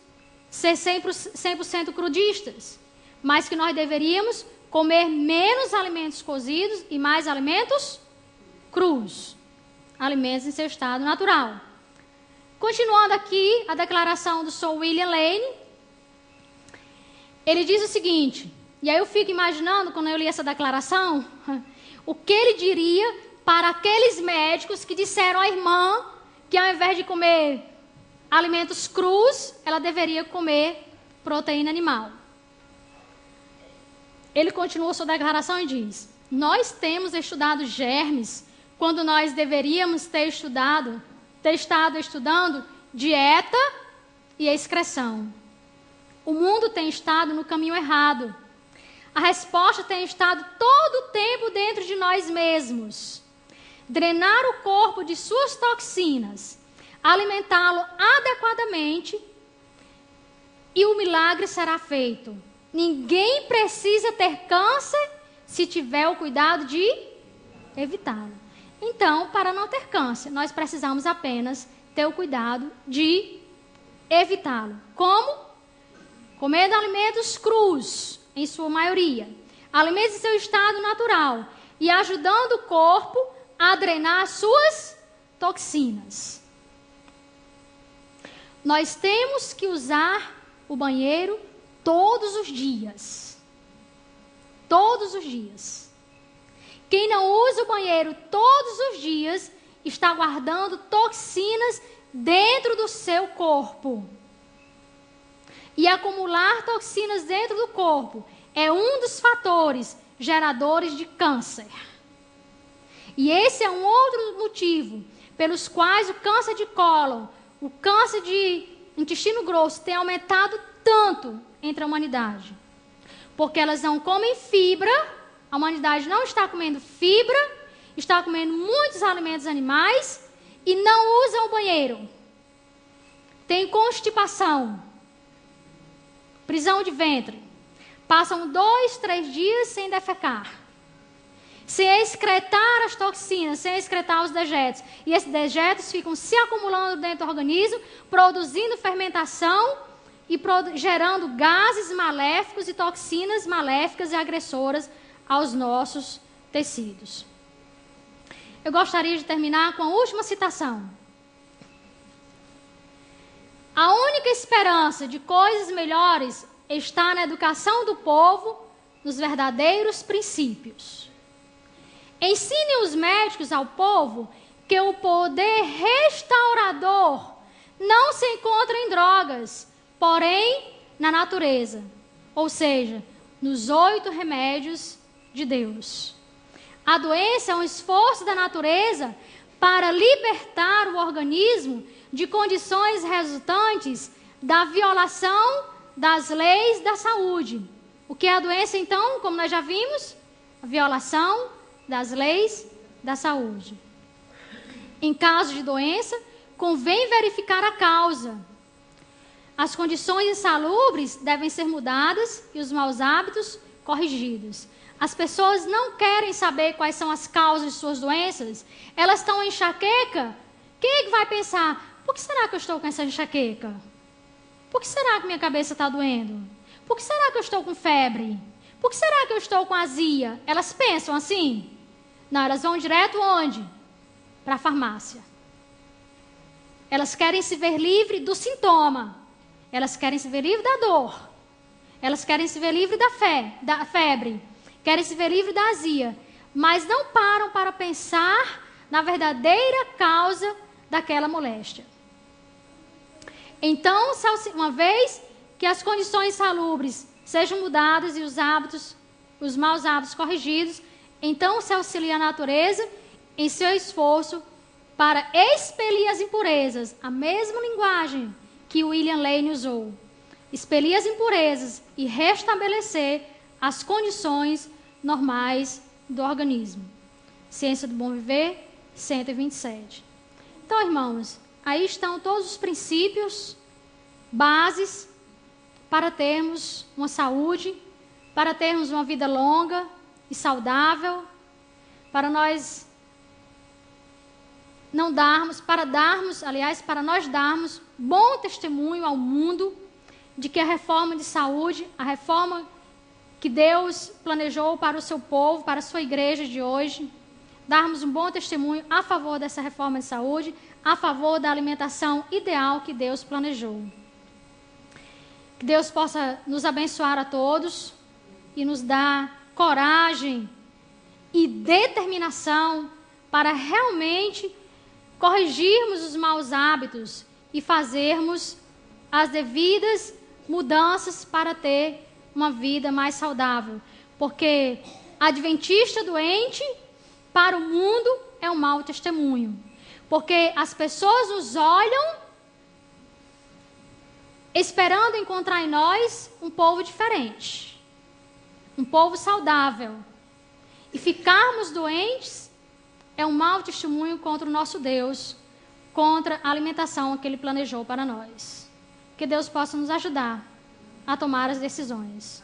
ser 100% crudistas, mas que nós deveríamos comer menos alimentos cozidos e mais alimentos crus, alimentos em seu estado natural. Continuando aqui a declaração do Sr. William Lane, ele diz o seguinte, e aí eu fico imaginando, quando eu li essa declaração, o que ele diria para aqueles médicos que disseram à irmã que ao invés de comer alimentos crus, ela deveria comer proteína animal. Ele continua sua declaração e diz: nós temos estudado germes quando nós deveríamos ter estado estudando dieta e excreção. O mundo tem estado no caminho errado. A resposta tem estado todo o tempo dentro de nós mesmos. Drenar o corpo de suas toxinas, alimentá-lo adequadamente e o milagre será feito. Ninguém precisa ter câncer se tiver o cuidado de evitá-lo. Então, para não ter câncer, nós precisamos apenas ter o cuidado de evitá-lo. Como? Comendo alimentos crus, em sua maioria. Alimentos em seu estado natural. E ajudando o corpo a drenar as suas toxinas. Nós temos que usar o banheiro todos os dias. Todos os dias. Quem não usa o banheiro todos os dias está guardando toxinas dentro do seu corpo. E acumular toxinas dentro do corpo é um dos fatores geradores de câncer. E esse é um outro motivo pelos quais o câncer de cólon, o câncer de intestino grosso tem aumentado tanto entre a humanidade. Porque elas não comem fibra, a humanidade não está comendo fibra, está comendo muitos alimentos animais e não usam o banheiro. Tem constipação, prisão de ventre. Passam 2, 3 dias sem defecar. Sem excretar as toxinas, sem excretar os dejetos. E esses dejetos ficam se acumulando dentro do organismo, produzindo fermentação e gerando gases maléficos e toxinas maléficas e agressoras aos nossos tecidos. Eu gostaria de terminar com a última citação. A única esperança de coisas melhores está na educação do povo, nos verdadeiros princípios. Ensine os médicos ao povo que o poder restaurador não se encontra em drogas, porém na natureza, ou seja, nos 8 remédios de Deus. A doença é um esforço da natureza para libertar o organismo de condições resultantes da violação das leis da saúde. O que é a doença, então? Como nós já vimos, a violação das leis da saúde. Em caso de doença, convém verificar a causa. As condições insalubres devem ser mudadas e os maus hábitos corrigidos. As pessoas não querem saber quais são as causas de suas doenças. Elas estão em enxaqueca. Quem é que vai pensar, por que será que eu estou com essa enxaqueca? Por que será que minha cabeça está doendo? Por que será que eu estou com febre? Por que será que eu estou com azia? Elas pensam assim? Não, elas vão direto onde? Para a farmácia. Elas querem se ver livre do sintoma. Elas querem se ver livre da dor. Elas querem se ver livre da febre. Querem se ver livre da azia. Mas não param para pensar na verdadeira causa daquela moléstia. Então, uma vez que as condições salubres sejam mudadas e os maus hábitos corrigidos, então se auxilia a natureza em seu esforço para expelir as impurezas, a mesma linguagem que William Lane usou. Expelir as impurezas e restabelecer as condições normais do organismo. Ciência do Bom Viver, 127. Então, irmãos, aí estão todos os princípios, bases para termos uma saúde, para termos uma vida longa e saudável, para nós para nós darmos bom testemunho ao mundo de que a reforma de saúde, a reforma que Deus planejou para o seu povo, para a sua igreja de hoje, darmos um bom testemunho a favor dessa reforma de saúde, a favor da alimentação ideal que Deus planejou. Que Deus possa nos abençoar a todos e nos dar coragem e determinação para realmente corrigirmos os maus hábitos e fazermos as devidas mudanças para ter uma vida mais saudável. Porque adventista doente para o mundo é um mau testemunho. Porque as pessoas nos olham esperando encontrar em nós um povo diferente, um povo saudável. E ficarmos doentes é um mau testemunho contra o nosso Deus, contra a alimentação que Ele planejou para nós. Que Deus possa nos ajudar a tomar as decisões.